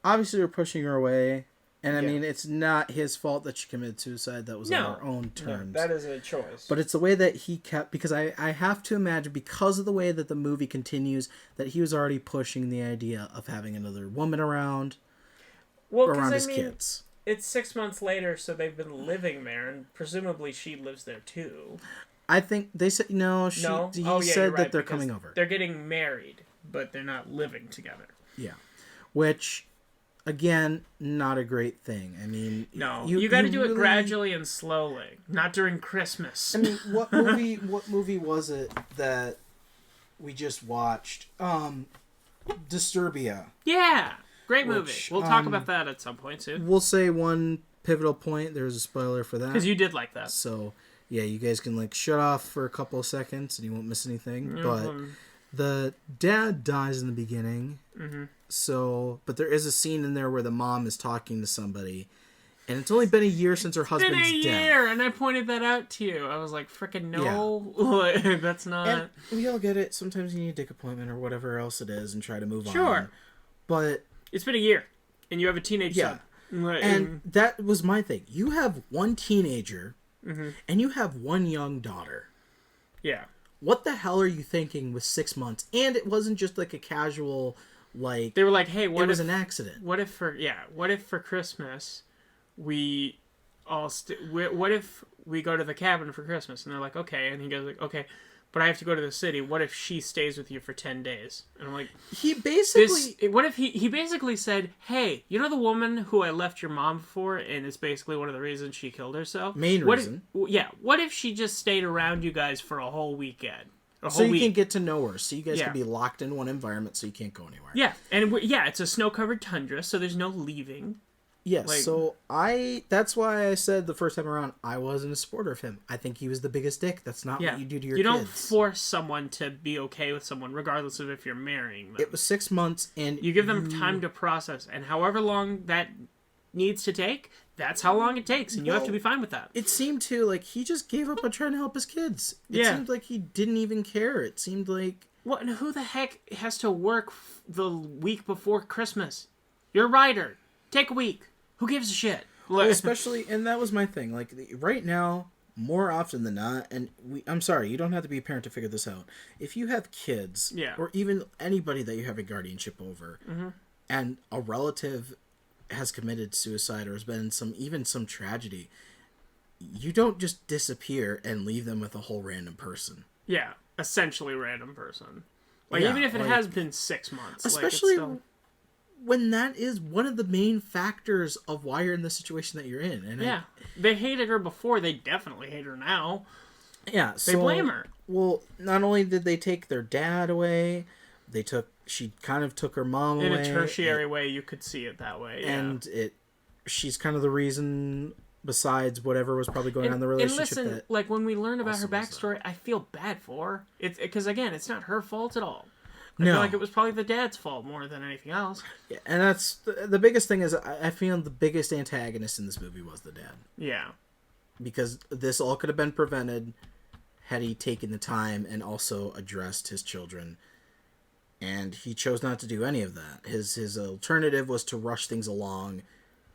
obviously were pushing her away, and I mean, it's not his fault that she committed suicide. That was on her own terms. No, that is a choice. But it's the way that he kept... Because I have to imagine, because of the way that the movie continues, that he was already pushing the idea of having another woman around his kids. It's 6 months later, so they've been living there, and presumably she lives there too. I think they said... No, he said that they're coming over. They're getting married, but they're not living together. Yeah. Which... Again, not a great thing. I mean... No, you got to do it gradually and slowly. Not during Christmas. I mean, what movie was it that we just watched? Disturbia. Yeah! Great movie. We'll talk about that at some point, too. We'll say one pivotal point. There's a spoiler for that. Because you did like that. So, yeah, you guys can, like, shut off for a couple of seconds and you won't miss anything. Mm-hmm. But the dad dies in the beginning. Mm-hmm. So, but there is a scene in there where the mom is talking to somebody, and it's only been a year since her husband's dead. It's been a year, and I pointed that out to you. I was like, frickin' no, that's not... And we all get it. Sometimes you need a dick appointment or whatever else it is and try to move on. Sure. But... It's been a year, and you have a teenage son. And that was my thing. You have one teenager, and you have one young daughter. Yeah. what the hell are you thinking with 6 months? And it wasn't just like a casual, like... They were like, hey, it was an accident. What if for Christmas we all what if we go to the cabin for Christmas? And they're like, okay. And he goes like, okay, but I have to go to the city. What if she stays with you for 10 days? And I'm like, He basically... what if he basically said, hey, you know the woman who I left your mom for, and it's basically one of the reasons she killed herself? reason. What if she just stayed around you guys for a whole weekend? So you can get to know her. So you guys can be locked in one environment so you can't go anywhere. Yeah, and it's a snow-covered tundra, so there's no leaving. Yes, so that's why I said the first time around, I wasn't a supporter of him. I think he was the biggest dick. That's not what you do to your kids. You don't force someone to be okay with someone, regardless of if you're marrying them. It was 6 months, and... You give them time to process, and however long that needs to take, that's how long it takes, and you have to be fine with that. It seemed to, like, he just gave up on trying to help his kids. It seemed like he didn't even care. It seemed like... What? And who the heck has to work the week before Christmas? You're a writer. Take a week. Who gives a shit? Well, especially, and that was my thing. Like, right now, more often than not, and I'm sorry, you don't have to be a parent to figure this out. If you have kids, or even anybody that you have a guardianship over, and a relative has committed suicide or has been in some tragedy, you don't just disappear and leave them with a whole random person. Yeah, essentially random person. Like, even if it has been 6 months. Especially... when that is one of the main factors of why you're in the situation that you're in. And they hated her before. They definitely hate her now. Yeah, they blame her. Well, not only did they take their dad away, she kind of took her mom away. In a tertiary way, you could see it that way. Yeah. And she's kind of the reason, besides whatever was probably going on in the relationship. And listen, like when we learn about her backstory, I feel bad for her. It's because again, it's not her fault at all. I feel like it was probably the dad's fault more than anything else. Yeah, and that's the biggest thing is I feel the biggest antagonist in this movie was the dad. Yeah. Because this all could have been prevented had he taken the time and also addressed his children. And he chose not to do any of that. His alternative was to rush things along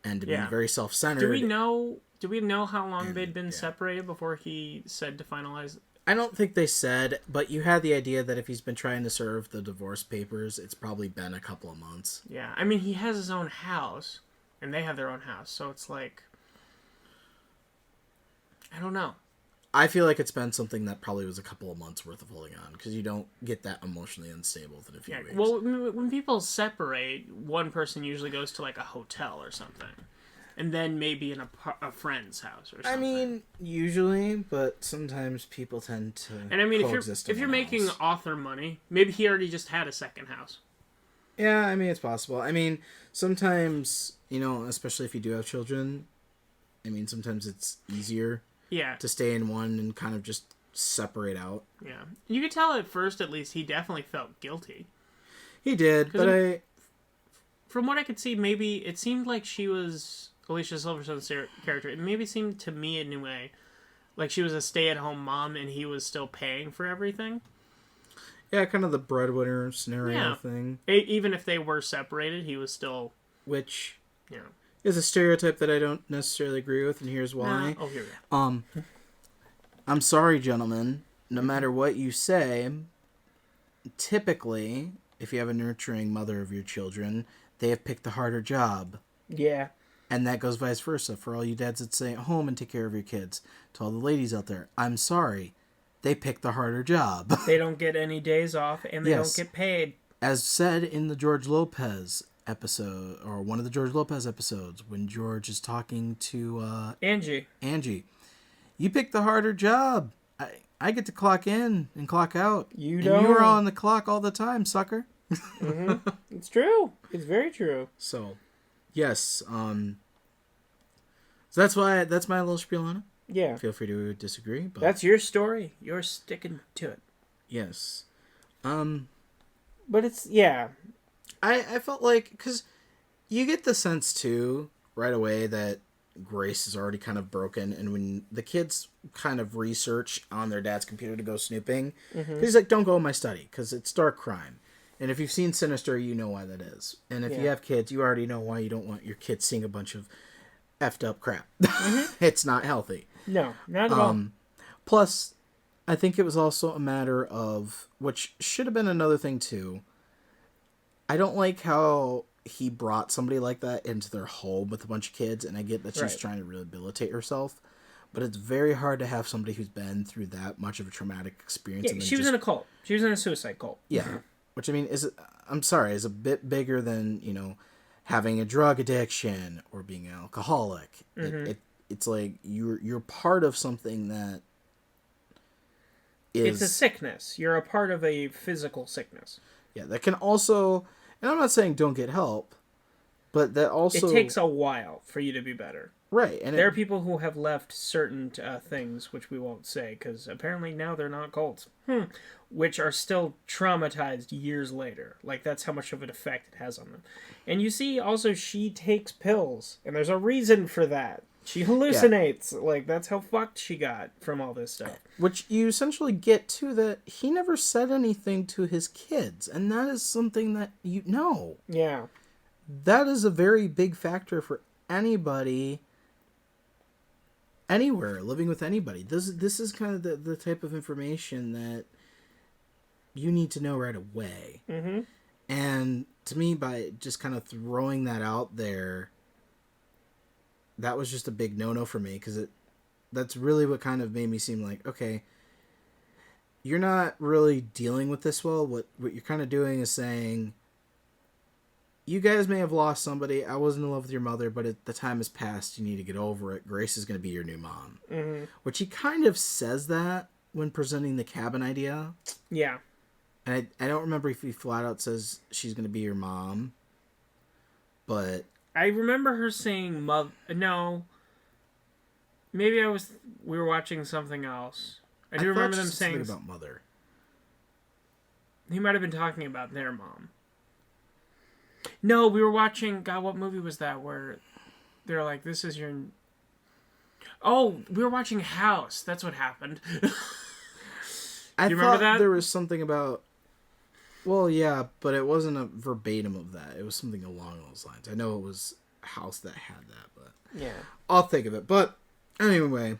and to be very self-centered. Do we know how long they'd been separated before he said to finalize? I don't think they said, but you had the idea that if he's been trying to serve the divorce papers, it's probably been a couple of months. Yeah, I mean, he has his own house, and they have their own house, so it's like... I don't know. I feel like it's been something that probably was a couple of months worth of holding on, because you don't get that emotionally unstable within a few weeks. Well, when people separate, one person usually goes to, like, a hotel or something. And then maybe in a friend's house or something. I mean, usually, but sometimes people tend to. And I mean, if you're making author money, maybe he already just had a second house. Yeah, I mean, it's possible. I mean, sometimes, especially if you do have children, I mean, sometimes it's easier to stay in one and kind of just separate out. Yeah. You could tell at first, at least, he definitely felt guilty. He did, but from what I could see, maybe it seemed like she was... Alicia Silverstone's character, it maybe seemed to me in a way like she was a stay-at-home mom and he was still paying for everything. Yeah, kind of the breadwinner scenario thing. Even if they were separated, he was still... Which is a stereotype that I don't necessarily agree with, and here's why. Here we go. I'm sorry, gentlemen. No matter what you say, typically, if you have a nurturing mother of your children, they have picked the harder job. Yeah. And that goes vice versa for all you dads that stay at home and take care of your kids. To all the ladies out there, I'm sorry. They pick the harder job. They don't get any days off, and they don't get paid. As said in the George Lopez episode, or one of the George Lopez episodes, when George is talking to Angie. You pick the harder job. I get to clock in and clock out. You don't. And you are on the clock all the time, sucker. Mm-hmm. It's true. It's very true. So... Yes, so that's my little spiel on it. Yeah. Feel free to disagree, but... That's your story. You're sticking to it. Yes. But it's, I felt like, because you get the sense, too, right away that Grace is already kind of broken, and when the kids kind of research on their dad's computer to go snooping, he's like, don't go in my study, because it's dark crime. And if you've seen Sinister, you know why that is. And if you have kids, you already know why you don't want your kids seeing a bunch of effed up crap. It's not healthy. No, not at all. Plus, I think it was also a matter of, which should have been another thing too. I don't like how he brought somebody like that into their home with a bunch of kids, and I get that she's Right. trying to rehabilitate herself, but it's very hard to have somebody who's been through that much of a traumatic experience. Yeah, and then she was just, in a cult. She was in a suicide cult. yeah, which I mean I'm sorry, is a bit bigger than having a drug addiction or being an alcoholic. It's like you're part of something that is It's a sickness. You're a part of a physical sickness. yeah, that can also, and I'm not saying don't get help, but that also It takes a while for you to be better. right, and There are people who have left certain things, which we won't say, because apparently now they're not cults, which are still traumatized years later. Like, that's how much of an effect it has on them. And you see, also, she takes pills, and there's a reason for that. She hallucinates. Like, that's how fucked she got from all this stuff. which you essentially get to that he never said anything to his kids, and that is something that Yeah. that is a very big factor for anybody anywhere living with anybody. This is kind of the type of information that you need to know right away. Mm-hmm. And to me, by just kind of throwing that out there, that was just a big no-no for me, because that's really what kind of made me seem like, okay, you're not really dealing with this well. What you're kind of doing is saying, you guys may have lost somebody. I wasn't in love with your mother, but the time has passed. You need to get over it. Grace is going to be your new mom. Mm-hmm. Which he kind of says that when presenting the cabin idea. Yeah. And I don't remember if he flat out says she's going to be your mom. But I remember her saying mother. No. Maybe we were watching something else. I do remember them saying something about mother. He might have been talking about their mom. No, we were watching. God, what movie was that? Where they're like, "This is your." Oh, we were watching House. That's what happened. I you thought remember that? there was something about. Well, yeah, but it wasn't a verbatim of that. It was something along those lines. I know it was House that had that, but Yeah. I'll think of it. But anyway,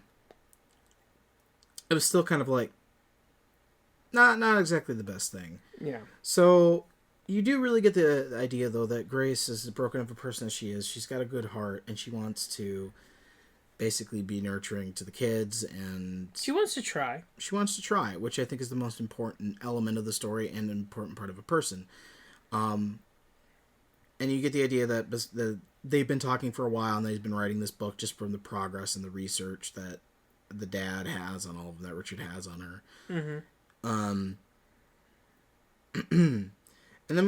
it was still kind of like not exactly the best thing. Yeah. So you do really get the idea, though, that Grace is as broken of a person as she is. She's got a good heart, and she wants to basically be nurturing to the kids, and She wants to try. she wants to try, which I think is the most important element of the story and an important part of a person. And you get the idea that they've been talking for a while, and they've been writing this book just from the progress and the research that the dad has on all of them, that Richard has on her. Mm-hmm. And then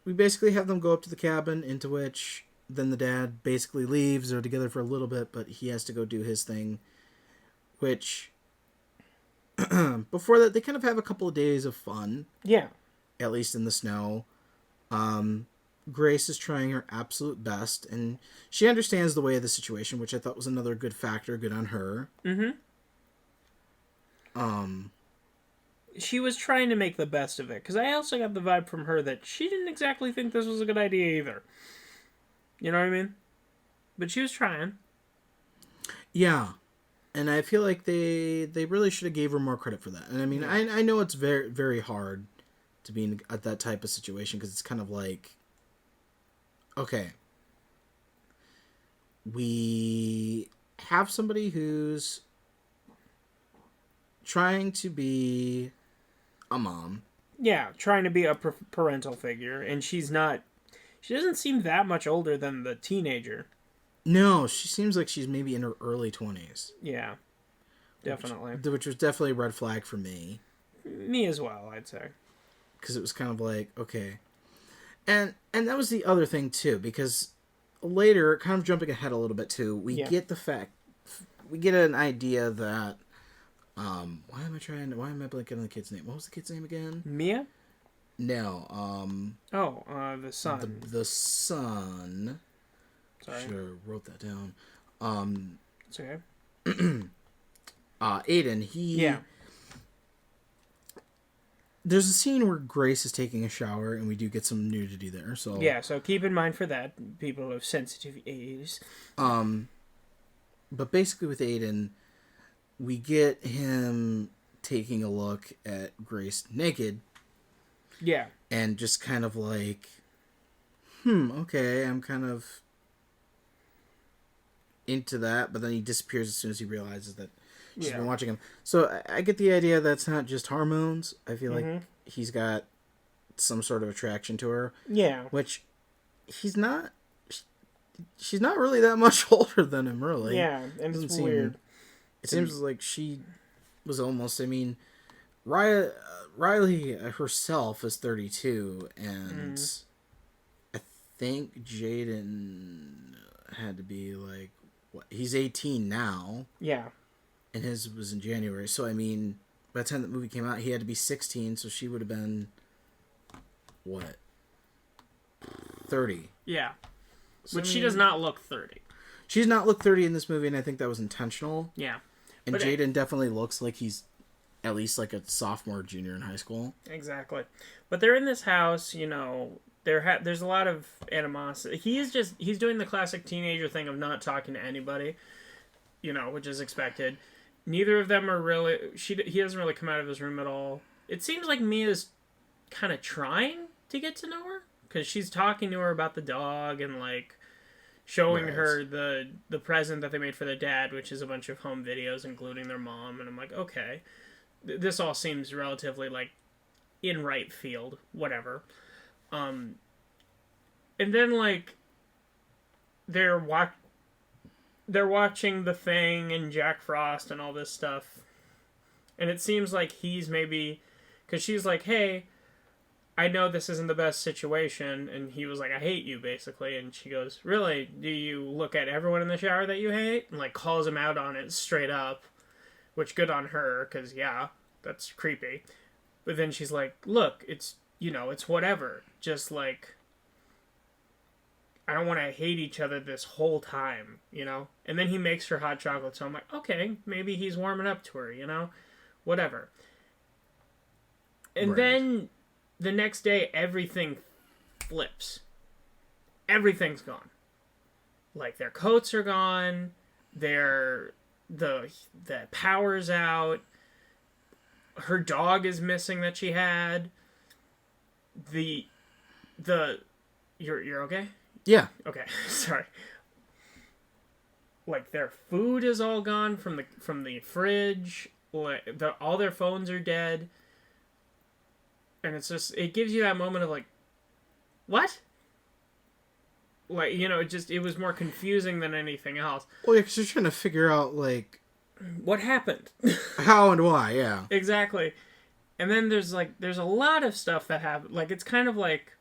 we basically have them go up to the cabin, into which then the dad basically leaves. They're together for a little bit, but he has to go do his thing, which before that they kind of have a couple of days of fun, Yeah. at least in the snow. Grace is trying her absolute best, and she understands the way of the situation, which I thought was another good factor, good on her. Mm-hmm. She was trying to make the best of it, because I also got the vibe from her that she didn't exactly think this was a good idea either. You know what I mean? But she was trying. Yeah. And I feel like they really should have gave her more credit for that. And I mean, I know it's very, very hard to be at that type of situation, because it's kind of like, okay, we have somebody who's trying to be a mom. Yeah, trying to be a parental figure, and she's not. She doesn't seem that much older than the teenager. No, she seems like she's maybe in her early 20s. Yeah, definitely. Which was definitely a red flag for me. Me as well, I'd say. Because it was kind of like, okay. And that was the other thing, too, because later, kind of jumping ahead a little bit, too, we get an idea that, why am I blanking on the kid's name? What was the kid's name again? Mia? No, the son. The son. Sorry. Should have wrote that down. It's okay. Aiden, Yeah. There's a scene where Grace is taking a shower, and we do get some nudity there. So Yeah, so keep in mind for that, people of sensitive ears. But basically with Aiden, we get him taking a look at Grace naked Yeah. and just kind of like, okay, I'm kind of into that, but then he disappears as soon as he realizes that she's been watching him. So I get the idea that it's not just hormones. I feel like he's got some sort of attraction to her. Yeah. Which she's not really that much older than him, really. Yeah, and it's weird. It seems like she was almost, I mean, Riley herself is 32, and I think Jaden had to be like, what? He's 18 now. Yeah. And his was in January. So, I mean, by the time the movie came out, he had to be 16, so she would have been, what? 30. Yeah. So, But she does not look 30. She does not look 30 in this movie, and I think that was intentional. Yeah. And Jaden definitely looks like he's at least like a sophomore, junior in high school. Exactly. But they're in this house, you know, there's a lot of animosity. He's doing the classic teenager thing of not talking to anybody, you know, which is expected. Neither of them are really, he doesn't really come out of his room at all. It seems like Mia's kind of trying to get to know her, because she's talking to her about the dog and, like, showing her the present that they made for their dad, which is a bunch of home videos, including their mom. And I'm like, okay, this all seems relatively, like, in right field, whatever. And then, like, they're watching The Thing and Jack Frost and all this stuff. And it seems like he's maybe, because she's like, hey, I know this isn't the best situation. And he was like, I hate you, basically. And she goes, really? Do you look at everyone in the shower that you hate? And, like, calls him out on it straight up. Which, good on her, because, yeah, that's creepy. But then she's like, look, it's, you know, it's whatever. Just, like, I don't want to hate each other this whole time, you know? And then he makes her hot chocolate, so I'm like, okay, maybe he's warming up to her, you know? Whatever. And then the next day, everything flips. Everything's gone. Like, their coats are gone, the power's out, her dog is missing that she had, you're okay? Yeah. Okay, sorry. Like, their food is all gone from the fridge. Like, all their phones are dead. And it's just, it gives you that moment of like, what? Like, you know, it was more confusing than anything else. Well, yeah, because you're trying to figure out, like, what happened? how and why, yeah. Exactly. And then there's a lot of stuff that happen. Like, it's kind of like,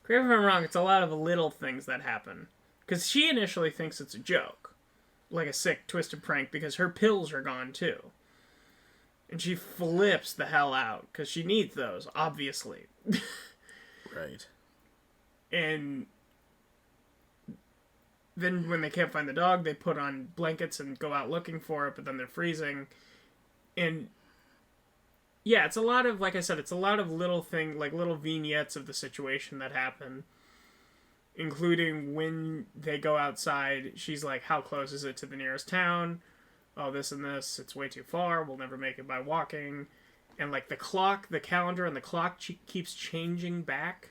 correct me if I'm wrong, it's a lot of little things that happen. Because she initially thinks it's a joke. Like a sick, twisted prank, because her pills are gone, too. And she flips the hell out, because she needs those, obviously. Right. And then when they can't find the dog, they put on blankets and go out looking for it, but then they're freezing. And yeah, it's a lot of, like I said, it's a lot of little things, like little vignettes of the situation that happen. Including when they go outside, she's like, how close is it to the nearest town? Oh, this and this, it's way too far, we'll never make it by walking. And like the calendar and the clock keeps changing back.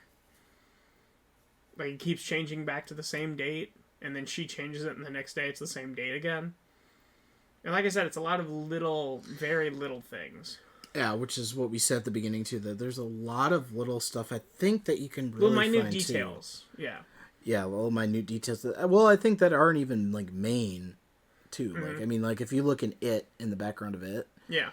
Like it keeps changing back to the same date. And then she changes it, and the next day it's the same date again. And like I said, it's a lot of little, very little things. Yeah, which is what we said at the beginning, too, that there's a lot of little stuff, I think, that you can really little minute find, details, too. yeah. Yeah, little minute details. Well, I think that aren't even, like, main, too. Mm-hmm. Like, I mean, like, if you look in the background of it... Yeah.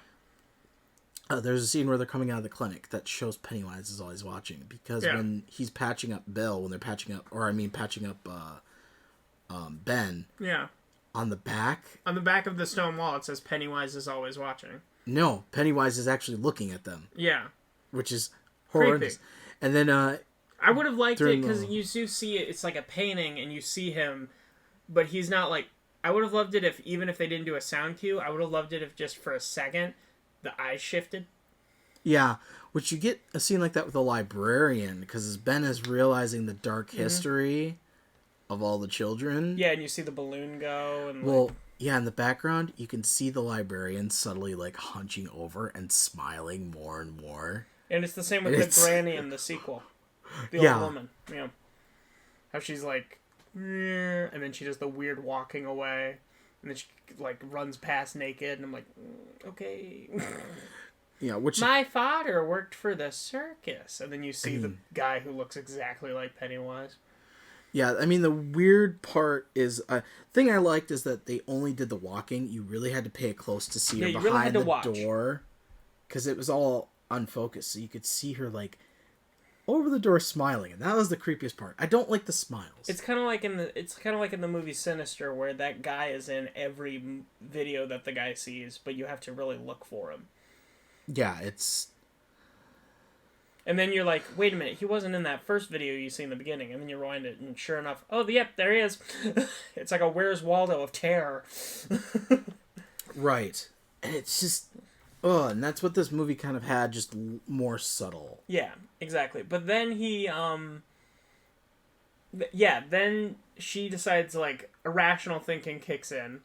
There's a scene where they're coming out of the clinic that shows Pennywise is always watching. Because when he's patching up Bill, when they're patching up Ben. Yeah. On the back of the stone wall, it says Pennywise is always watching. No, Pennywise is actually looking at them. Yeah. Which is horrendous. Creepy. And then, I would have liked it because you do see it, it's like a painting and you see him, but he's not like, I would have loved it even if they didn't do a sound cue, I would have loved it if just for a second, the eyes shifted. Yeah, which you get a scene like that with the librarian, because as Ben is realizing the dark history of all the children. Yeah, and you see the balloon go. And well, Yeah, in the background, you can see the librarian subtly, like, hunching over and smiling more and more. And it's the same with And the it's... granny in the sequel. The old Yeah. woman. Yeah. How she's like, "Meh," and then she does the weird walking away. And then she, like, runs past naked. And I'm like, okay. Yeah, which... My father worked for the circus. And then you see the guy who looks exactly like Pennywise. Yeah, I mean, the weird part is... thing I liked is that they only did the walking. You really had to pay it close to see her you really had behind to the watch. door. Because it was all unfocused. So you could see her, like, over the door smiling. And that was the creepiest part. I don't like the smiles. It's kind of like in the movie Sinister, where that guy is in every video that the guy sees, but you have to really look for him. Yeah, it's... And then you're like, wait a minute, he wasn't in that first video you see in the beginning. And then you rewind it, and sure enough, oh, yep, there he is. It's like a Where's Waldo of terror. Right. And it's just... Oh, and that's what this movie kind of had, just more subtle. Yeah, exactly. But then he, then she decides, like, irrational thinking kicks in,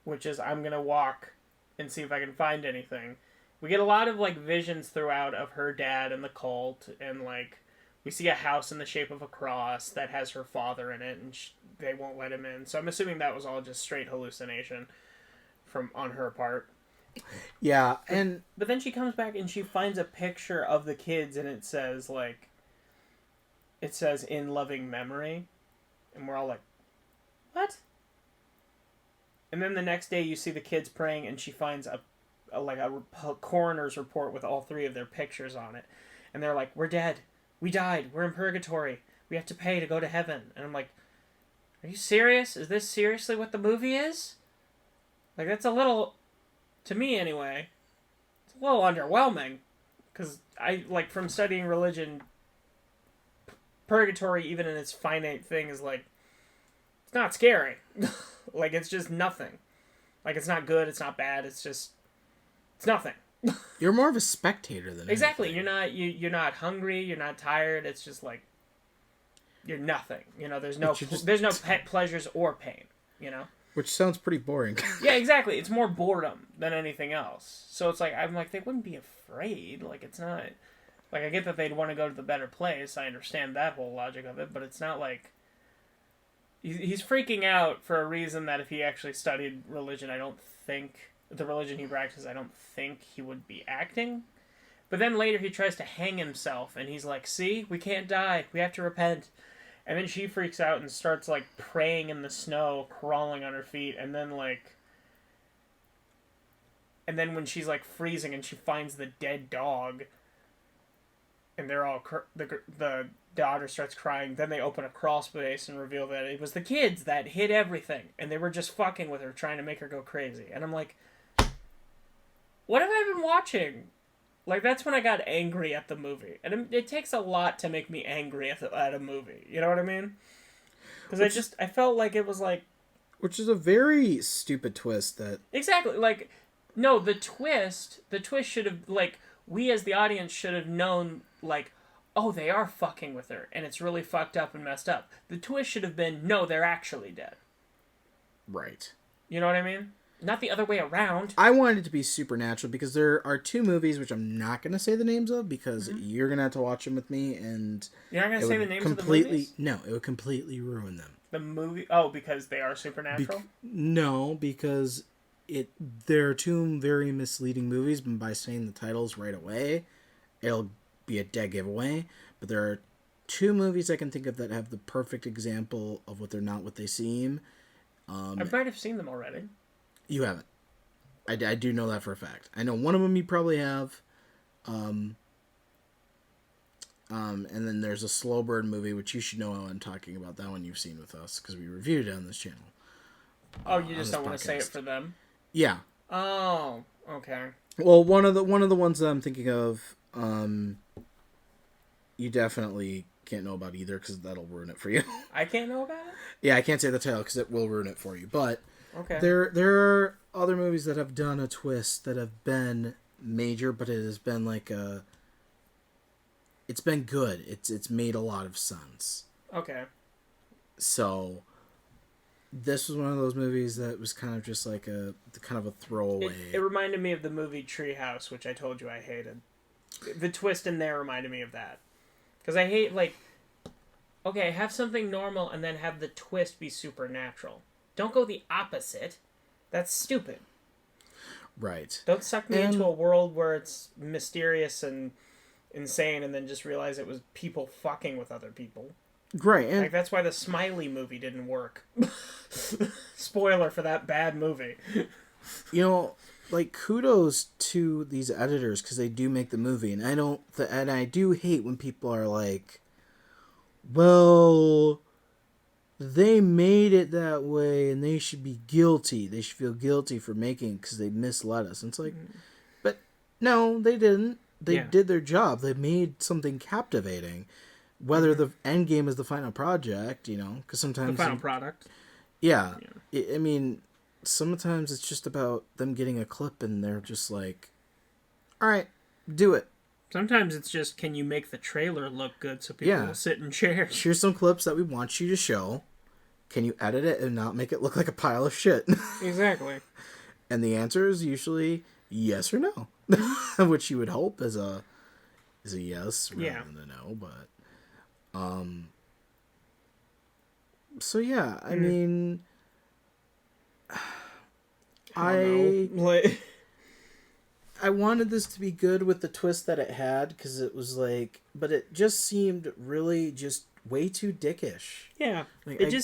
which is, I'm gonna walk and see if I can find anything. We get a lot of, like, visions throughout of her dad and the cult, and, like, we see a house in the shape of a cross that has her father in it, and they won't let him in. So I'm assuming that was all just straight hallucination on her part. Yeah, and... But then she comes back and she finds a picture of the kids, and it says, like... It says, in loving memory. And we're all like, what? And then the next day you see the kids praying, and she finds a coroner's report with all three of their pictures on it. And they're like, we're dead. We died. We're in purgatory. We have to pay to go to heaven. And I'm like, are you serious? Is this seriously what the movie is? Like, that's a little... To me, anyway, it's a little underwhelming. Because from studying religion, purgatory, even in its finite thing, is like, it's not scary. Like, it's just nothing. Like, it's not good, it's not bad, it's nothing. You're more of a spectator than Exactly. anything. You're not hungry, you're not tired, it's just like, you're nothing. You know, there's no pleasures or pain, you know? Which sounds pretty boring. Yeah, exactly. It's more boredom than anything else. So it's like, I'm like, they wouldn't be afraid. Like, it's not... Like, I get that they'd want to go to the better place. I understand that whole logic of it. But it's not like... He's freaking out for a reason that if he actually studied religion, I don't think... The religion he practices, I don't think he would be acting. But then later he tries to hang himself. And he's like, see? We can't die. We have to repent. And then she freaks out and starts, like, praying in the snow, crawling on her feet, and then, like... And then when she's, like, freezing and she finds the dead dog, and they're all... The daughter starts crying, then they open a crawl space and reveal that it was the kids that hid everything, and they were just fucking with her, trying to make her go crazy. And I'm like, what have I been watching? Like, that's when I got angry at the movie. And it takes a lot to make me angry at a movie. You know what I mean? Because I felt like it was like... Which is a very stupid twist that... Exactly. Like, no, the twist should have, like, we as the audience should have known, like, oh, they are fucking with her, and it's really fucked up and messed up. The twist should have been, no, they're actually dead. Right. You know what I mean? Not the other way around. I wanted it to be supernatural because there are two movies which I'm not going to say the names of because you're going to have to watch them with me, and you're not going to say the names of the movies? No, it would completely ruin them. The movie? Oh, because they are supernatural? No, because there are two very misleading movies, and by saying the titles right away, it'll be a dead giveaway. But there are two movies I can think of that have the perfect example of what they're not what they seem. I might have seen them already. You haven't. I do know that for a fact. I know one of them you probably have. And then there's a Slow Burn movie, which you should know how I'm talking about. That one you've seen with us, because we reviewed it on this channel. Oh, you just don't want to say it for them? Yeah. Oh, okay. Well, one of the ones that I'm thinking of, you definitely can't know about either, because that'll ruin it for you. I can't know about it? Yeah, I can't say the title, because it will ruin it for you. But okay. There are other movies that have done a twist that have been major, but it has been like a... It's been good. It's made a lot of sense. Okay. So, this was one of those movies that was kind of just like a throwaway. It reminded me of the movie Treehouse, which I told you I hated. The twist in there reminded me of that. Because I hate, like, okay, have something normal and then have the twist be supernatural. Don't go the opposite. That's stupid. Right. Don't suck me into a world where it's mysterious and insane and then just realize it was people fucking with other people. Right. And like, that's why the Smiley movie didn't work. Spoiler for that bad movie. You know, like, kudos to these editors because they do make the movie, and I do hate when people are like, well, they made it that way and they should be guilty. They should feel guilty for making it because they misled us. And it's like, but no, they didn't. They did their job. They made something captivating. Whether the end game is the final project, you know, because sometimes... The final product. Yeah. I mean, sometimes it's just about them getting a clip and they're just like, all right, do it. Sometimes it's just, can you make the trailer look good so people will sit in chairs? Here's some clips that we want you to show. Can you edit it and not make it look like a pile of shit? Exactly. And the answer is usually yes or no. Which you would hope is a yes rather than a no, but... So yeah, I mean, I wanted this to be good with the twist that it had because it was like, but it just seemed really just way too dickish. Yeah, like, it didn't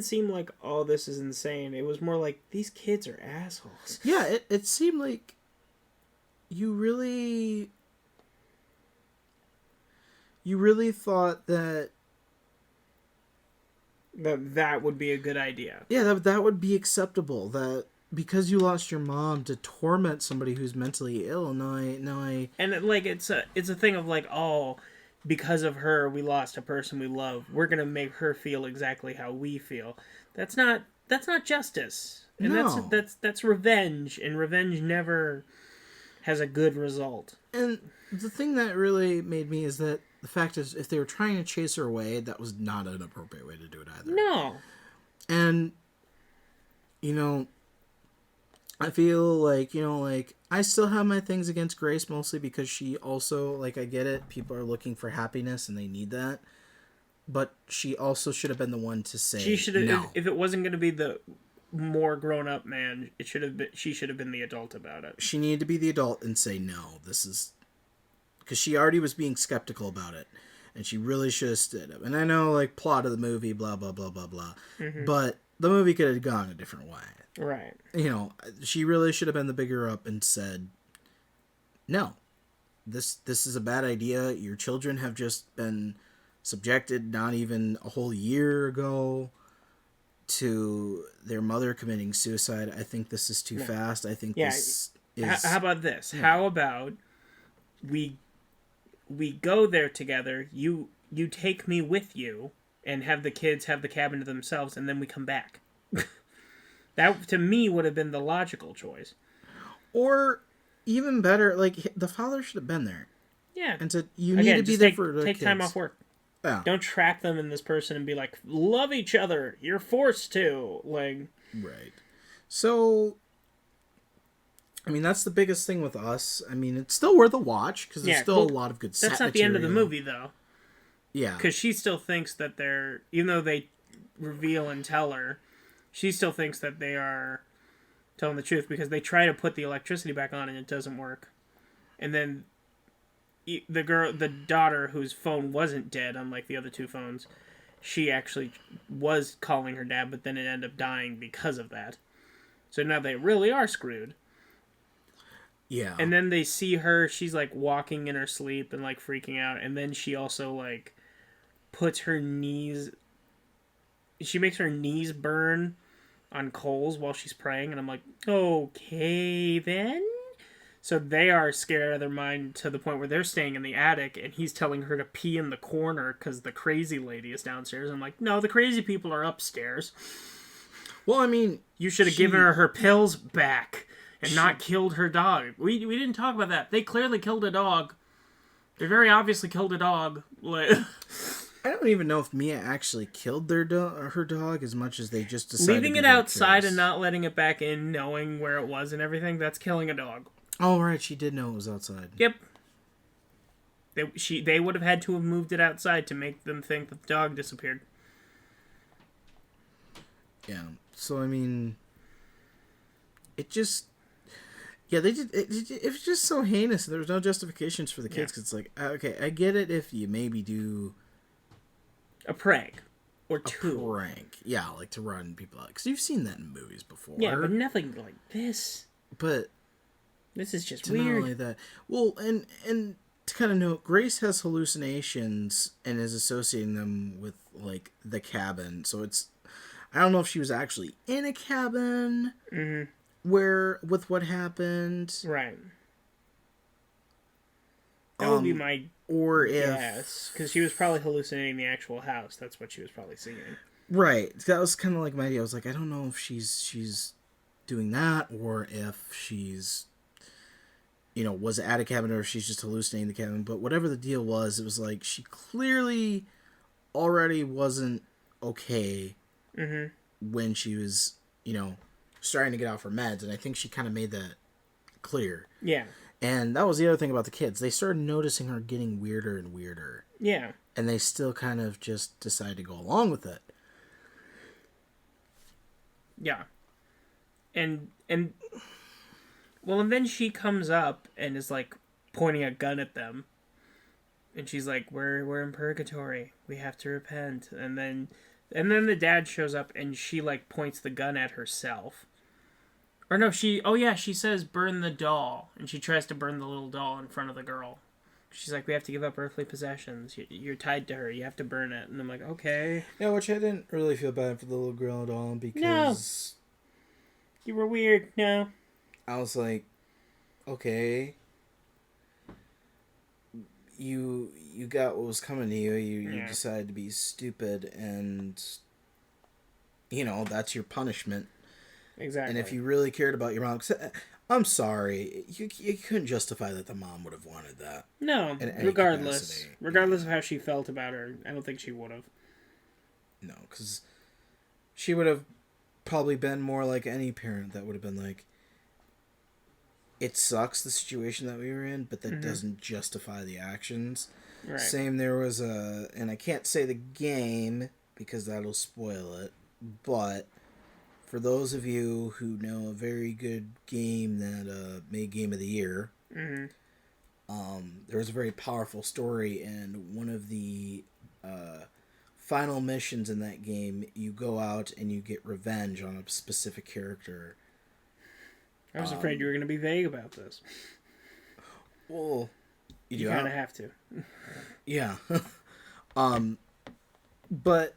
seem like, oh, this is insane. It was more like, these kids are assholes. Yeah, it seemed like you really thought that that would be a good idea. Yeah, that would be acceptable. That because you lost your mom to torment somebody who's mentally ill. No, I. And it's a thing of like, oh, because of her, we lost a person we love. We're gonna make her feel exactly how we feel. That's not justice. And no. that's revenge, and revenge never has a good result. And the thing that really made me is that the fact is, if they were trying to chase her away, that was not an appropriate way to do it either. No. And, you know, I feel like, you know, like, I still have my things against Grace, mostly because she also, like, I get it, people are looking for happiness and they need that. But she also should have been the one to say no. If it wasn't going to be the more grown-up man, she should have been the adult about it. She needed to be the adult and say, no, this is... Because she already was being skeptical about it. And she really should have stood up. And I know, like, plot of the movie, blah, blah, blah, blah, blah. Mm-hmm. But the movie could have gone a different way. Right. You know, she really should have been the bigger up and said, no, this is a bad idea. Your children have just been subjected not even a whole year ago to their mother committing suicide. I think this is too fast. I think this is... How about this? Yeah. How about we go there together, you take me with you, and have the kids have the cabin to themselves, and then we come back. That, to me, would have been the logical choice. Or, even better, like, the father should have been there. Yeah. And said, you need to be there for the kids. Take time off work. Yeah. Don't trap them in this person and be like, love each other. You're forced to. Like. Right. So... I mean, that's the biggest thing with Us. I mean, it's still worth a watch, because there's still a lot of good set That's not material. the end of the movie, though. Yeah. Because she still thinks that they're... Even though they reveal and tell her, she still thinks that they are telling the truth, because they try to put the electricity back on and it doesn't work. And then the daughter, whose phone wasn't dead, unlike the other two phones, she actually was calling her dad, but then it ended up dying because of that. So now they really are screwed. Yeah. And then they see her, she's like walking in her sleep and like freaking out. And then she also like puts her knees, she makes her knees burn on coals while she's praying. And I'm like, okay then. So they are scared out of their mind to the point where they're staying in the attic and he's telling her to pee in the corner because the crazy lady is downstairs. I'm like, no, the crazy people are upstairs. Well, I mean, you should have given her pills back. And not killed her dog. We didn't talk about that. They clearly killed a dog. They very obviously killed a dog. I don't even know if Mia actually killed her dog as much as they just decided Leaving to it be very outside curious. and not letting it back in, knowing where it was and everything, that's killing a dog. Oh, right, she did know it was outside. Yep. They would have had to have moved it outside to make them think that the dog disappeared. Yeah. So, I mean, it just... Yeah, they did. It was just so heinous. There was no justifications for the kids. Cause it's like, okay, I get it if you maybe do a prank or a two. prank. Yeah, like to run people out. Because you've seen that in movies before. Yeah, but nothing like this. But this is just to weird. not only that, well, and to kind of note, Grace has hallucinations and is associating them with like the cabin. So it's, I don't know if she was actually in a cabin. Mm-hmm. Where with what happened, right? That would be my guess, because she was probably hallucinating the actual house. That's what she was probably seeing. Right. That was kind of like my idea. I was like, I don't know if she's doing that or if she's, was at a cabin or if she's just hallucinating the cabin. But whatever the deal was, it was like she clearly already wasn't okay when she was, starting to get off her meds, and I think she kind of made that clear. Yeah. And that was the other thing about the kids. They started noticing her getting weirder and weirder. Yeah. And they still kind of just decided to go along with it. Yeah. And well, and then she comes up and is like pointing a gun at them. And she's like, we're in purgatory. We have to repent. And then the dad shows up and she like points the gun at herself. Or no, she says burn the doll. And she tries to burn the little doll in front of the girl. She's like, we have to give up earthly possessions. You're tied to her. You have to burn it. And I'm like, okay. Yeah, which I didn't really feel bad for the little girl at all because... No. You were weird. No. I was like, okay. You got what was coming to you. You decided to be stupid and... that's your punishment. Exactly. And if you really cared about your mom... I'm sorry. You couldn't justify that the mom would have wanted that. No, regardless. Regardless of how she felt about her, I don't think she would have. No, because she would have probably been more like any parent that would have been like, it sucks the situation that we were in, but that doesn't justify the actions. Right. Same, there was and I can't say the game because that'll spoil it, but... For those of you who know a very good game that made Game of the Year, there was a very powerful story, and one of the final missions in that game, you go out and you get revenge on a specific character. I was afraid you were going to be vague about this. Well, you kind of have to. Yeah. But...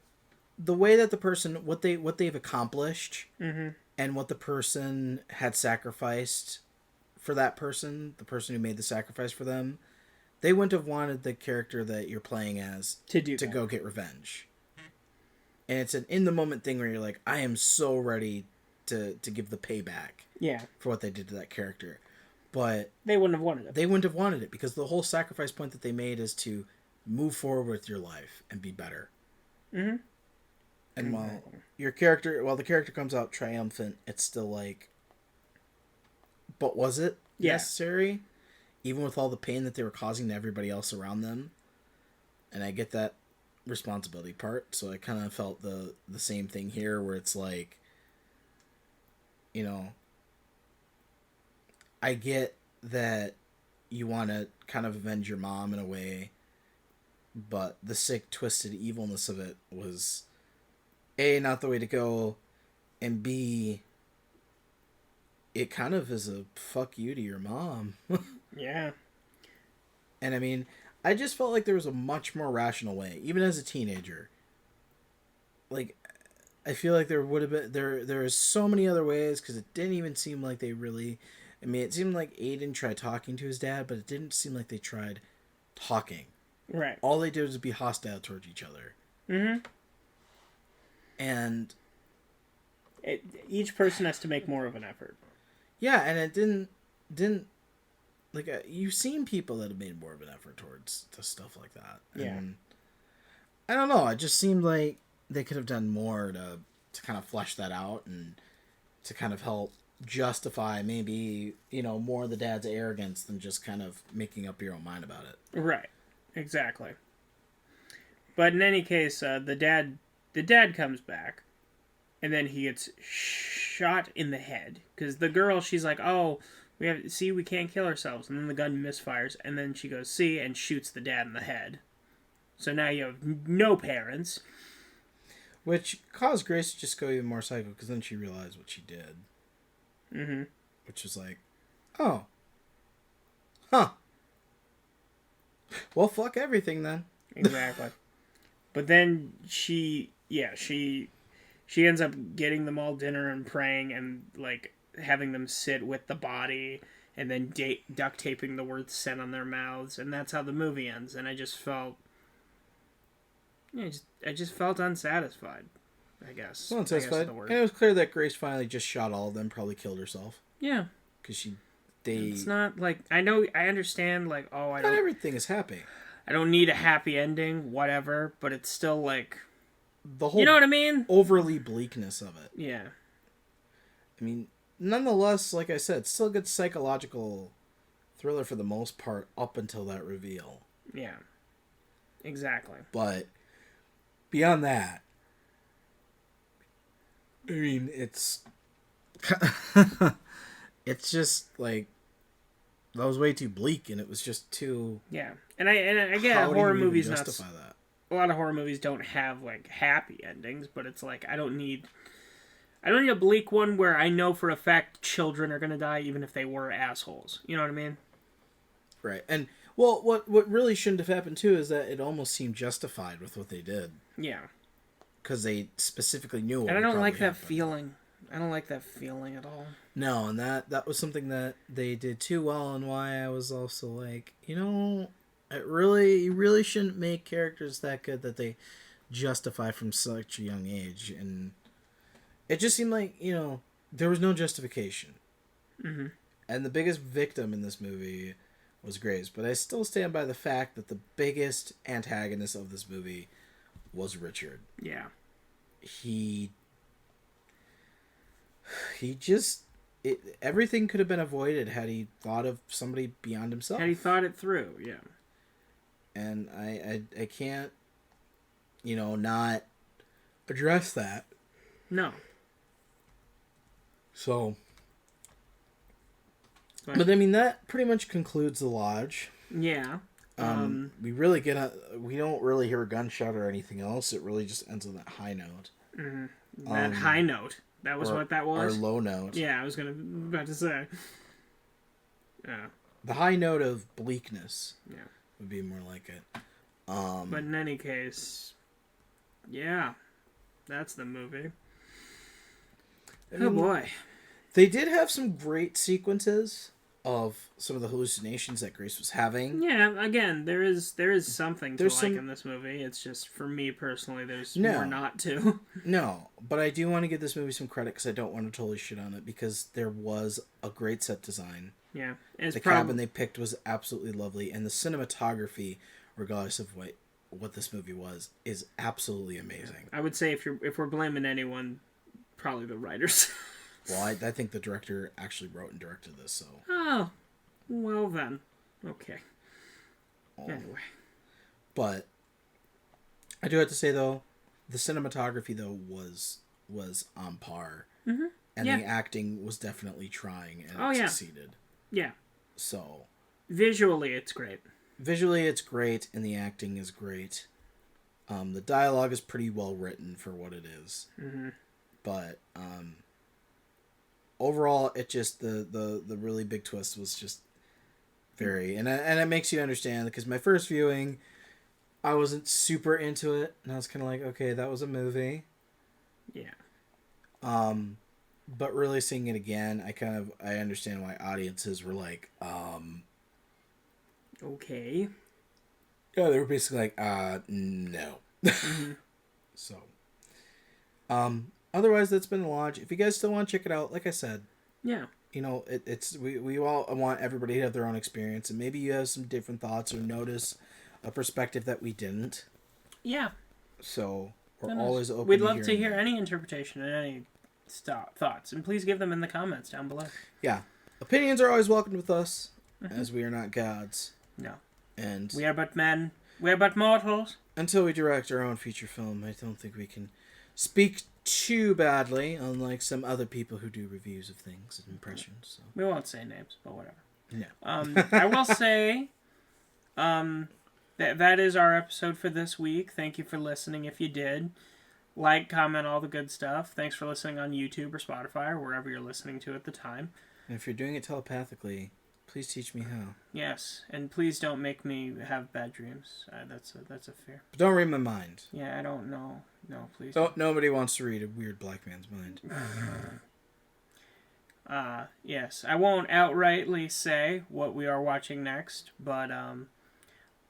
the way that the person, what they've accomplished, and what the person had sacrificed for that person, the person who made the sacrifice for them, they wouldn't have wanted the character that you're playing as to go get revenge. And it's an in the moment thing where you're like, I am so ready to give the payback. Yeah. For what they did to that character, but they wouldn't have wanted it. They wouldn't have wanted it because the whole sacrifice point that they made is to move forward with your life and be better. Mm-hmm. And while the character comes out triumphant, it's still like, but was it necessary? Even with all the pain that they were causing to everybody else around them? And I get that responsibility part, so I kind of felt the same thing here, where it's like, I get that you want to kind of avenge your mom in a way, but the sick, twisted evilness of it was... A, not the way to go, and B, it kind of is a fuck you to your mom. Yeah. And I mean, I just felt like there was a much more rational way, even as a teenager. Like, I feel like there would have been, there is so many other ways, because it didn't even seem like they really, I mean, it seemed like Aiden tried talking to his dad, but it didn't seem like they tried talking. Right. All they did was be hostile towards each other. Mm-hmm. And each person has to make more of an effort. Yeah, and it didn't like you've seen people that have made more of an effort towards stuff like that. Yeah. And I don't know. It just seemed like they could have done more to kind of flesh that out and to kind of help justify maybe, more of the dad's arrogance than just kind of making up your own mind about it. Right. Exactly. But in any case, the dad comes back, and then he gets shot in the head because the girl, she's like, "Oh, we can't kill ourselves," and then the gun misfires, and then she goes, "See," and shoots the dad in the head. So now you have no parents. Which caused Grace to just go even more psycho because then she realized what she did. Mm-hmm. Which was like, oh. Huh. Well, fuck everything then. Exactly. But then she ends up getting them all dinner and praying and, like, having them sit with the body and then duct taping the word "sent" on their mouths. And that's how the movie ends. And I just felt... I just felt unsatisfied, I guess. Well, unsatisfied. And it was clear that Grace finally just shot all of them, probably killed herself. Yeah. Because It's not like... I understand, like, oh, Not everything is happy. I don't need a happy ending, whatever, but it's still, like... The whole... You know what I mean? Overly bleakness of it. Yeah. I mean, nonetheless, like I said, still a good psychological thriller for the most part up until that reveal. Yeah. Exactly. But... beyond that, I mean, it's just like that was way too bleak, and it was just too. Yeah, and I get How do horror you movies even not. justify that? A lot of horror movies don't have like happy endings, but it's like I don't need a bleak one where I know for a fact children are gonna die, even if they were assholes. You know what I mean? Right, and well, what really shouldn't have happened too is that it almost seemed justified with what they did. Yeah. Because they specifically knew. What and I don't like that happen. feeling. I don't like that feeling at all. No, and that was something that they did too well, and why I was also like, you really shouldn't make characters that good that they justify from such a young age, and it just seemed like there was no justification. Mm-hmm. And the biggest victim in this movie was Grace, but I still stand by the fact that the biggest antagonist of this movie was Richard. Yeah. Everything could have been avoided had he thought of somebody beyond himself. Had he thought it through, yeah. And I can't, not address that. No. So. But I mean, that pretty much concludes the lodge. Yeah. We don't really hear a gunshot or anything else. It really just ends on that high note. Mm-hmm. That high note. That was what that was? Or low note. Yeah, I was about to say. Yeah. The high note of bleakness. Yeah. Would be more like it. But in any case, yeah, that's the movie. Oh boy. They did have some great sequences of some of the hallucinations that Grace was having. Yeah, again, there is something to like in this movie. It's just, for me personally, there's more not to. No, but I do want to give this movie some credit because I don't want to totally shit on it because there was a great set design. Yeah. And the cabin they picked was absolutely lovely, and the cinematography, regardless of what this movie was, is absolutely amazing. I would say if we're blaming anyone, probably the writers. Well, I think the director actually wrote and directed this, so... Oh, well then. Okay. Anyway. But, I do have to say, though, the cinematography, though, was on par. Mm-hmm. And the acting was definitely trying, and it succeeded. Yeah. So... Visually, it's great. Visually, it's great, and the acting is great. The dialogue is pretty well written for what it is. Mm-hmm. But, overall, it just the really big twist was just very and it makes you understand because my first viewing, I wasn't super into it, and I was kind of like, okay, that was a movie. Yeah. But really seeing it again, I understand why audiences were like, okay. Yeah, they were basically like, no. Mm-hmm. So, otherwise, that's been the Lodge. If you guys still want to check it out, like I said, yeah, we all want everybody to have their own experience, and maybe you have some different thoughts or notice a perspective that we didn't. Yeah, So we're Goodness. always open. We'd love to hearing hear them. any interpretation and any thoughts, and please give them in the comments down below. Yeah, opinions are always welcomed with us, as we are not gods. No, And we are but men. We are but mortals. until we direct our own feature film, I don't think we can speak too badly, unlike some other people who do reviews of things and impressions. So. We won't say names, but whatever. No. I will say, that is our episode for this week. Thank you for listening. If you did, like, comment, all the good stuff. Thanks for listening on YouTube or Spotify or wherever you're listening to at the time. And if you're doing it telepathically, please teach me how. Yes, and please don't make me have bad dreams. That's a fear. But don't read my mind. Yeah, I don't know. No, please. Nobody wants to read a weird black man's mind. Yes, I won't outrightly say what we are watching next, but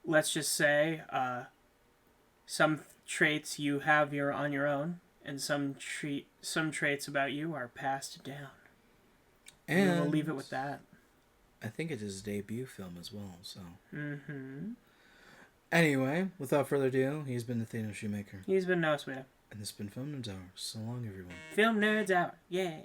let's just say some traits you have on your own, and some traits about you are passed down. And we'll leave it with that. I think it is his debut film as well, so. Mm-hmm. Anyway, without further ado, he's been Nathaniel Shoemaker. He's been No Sweeter. And this has been Film Nerds Hour. So long, everyone. Film Nerds Hour. Yeah.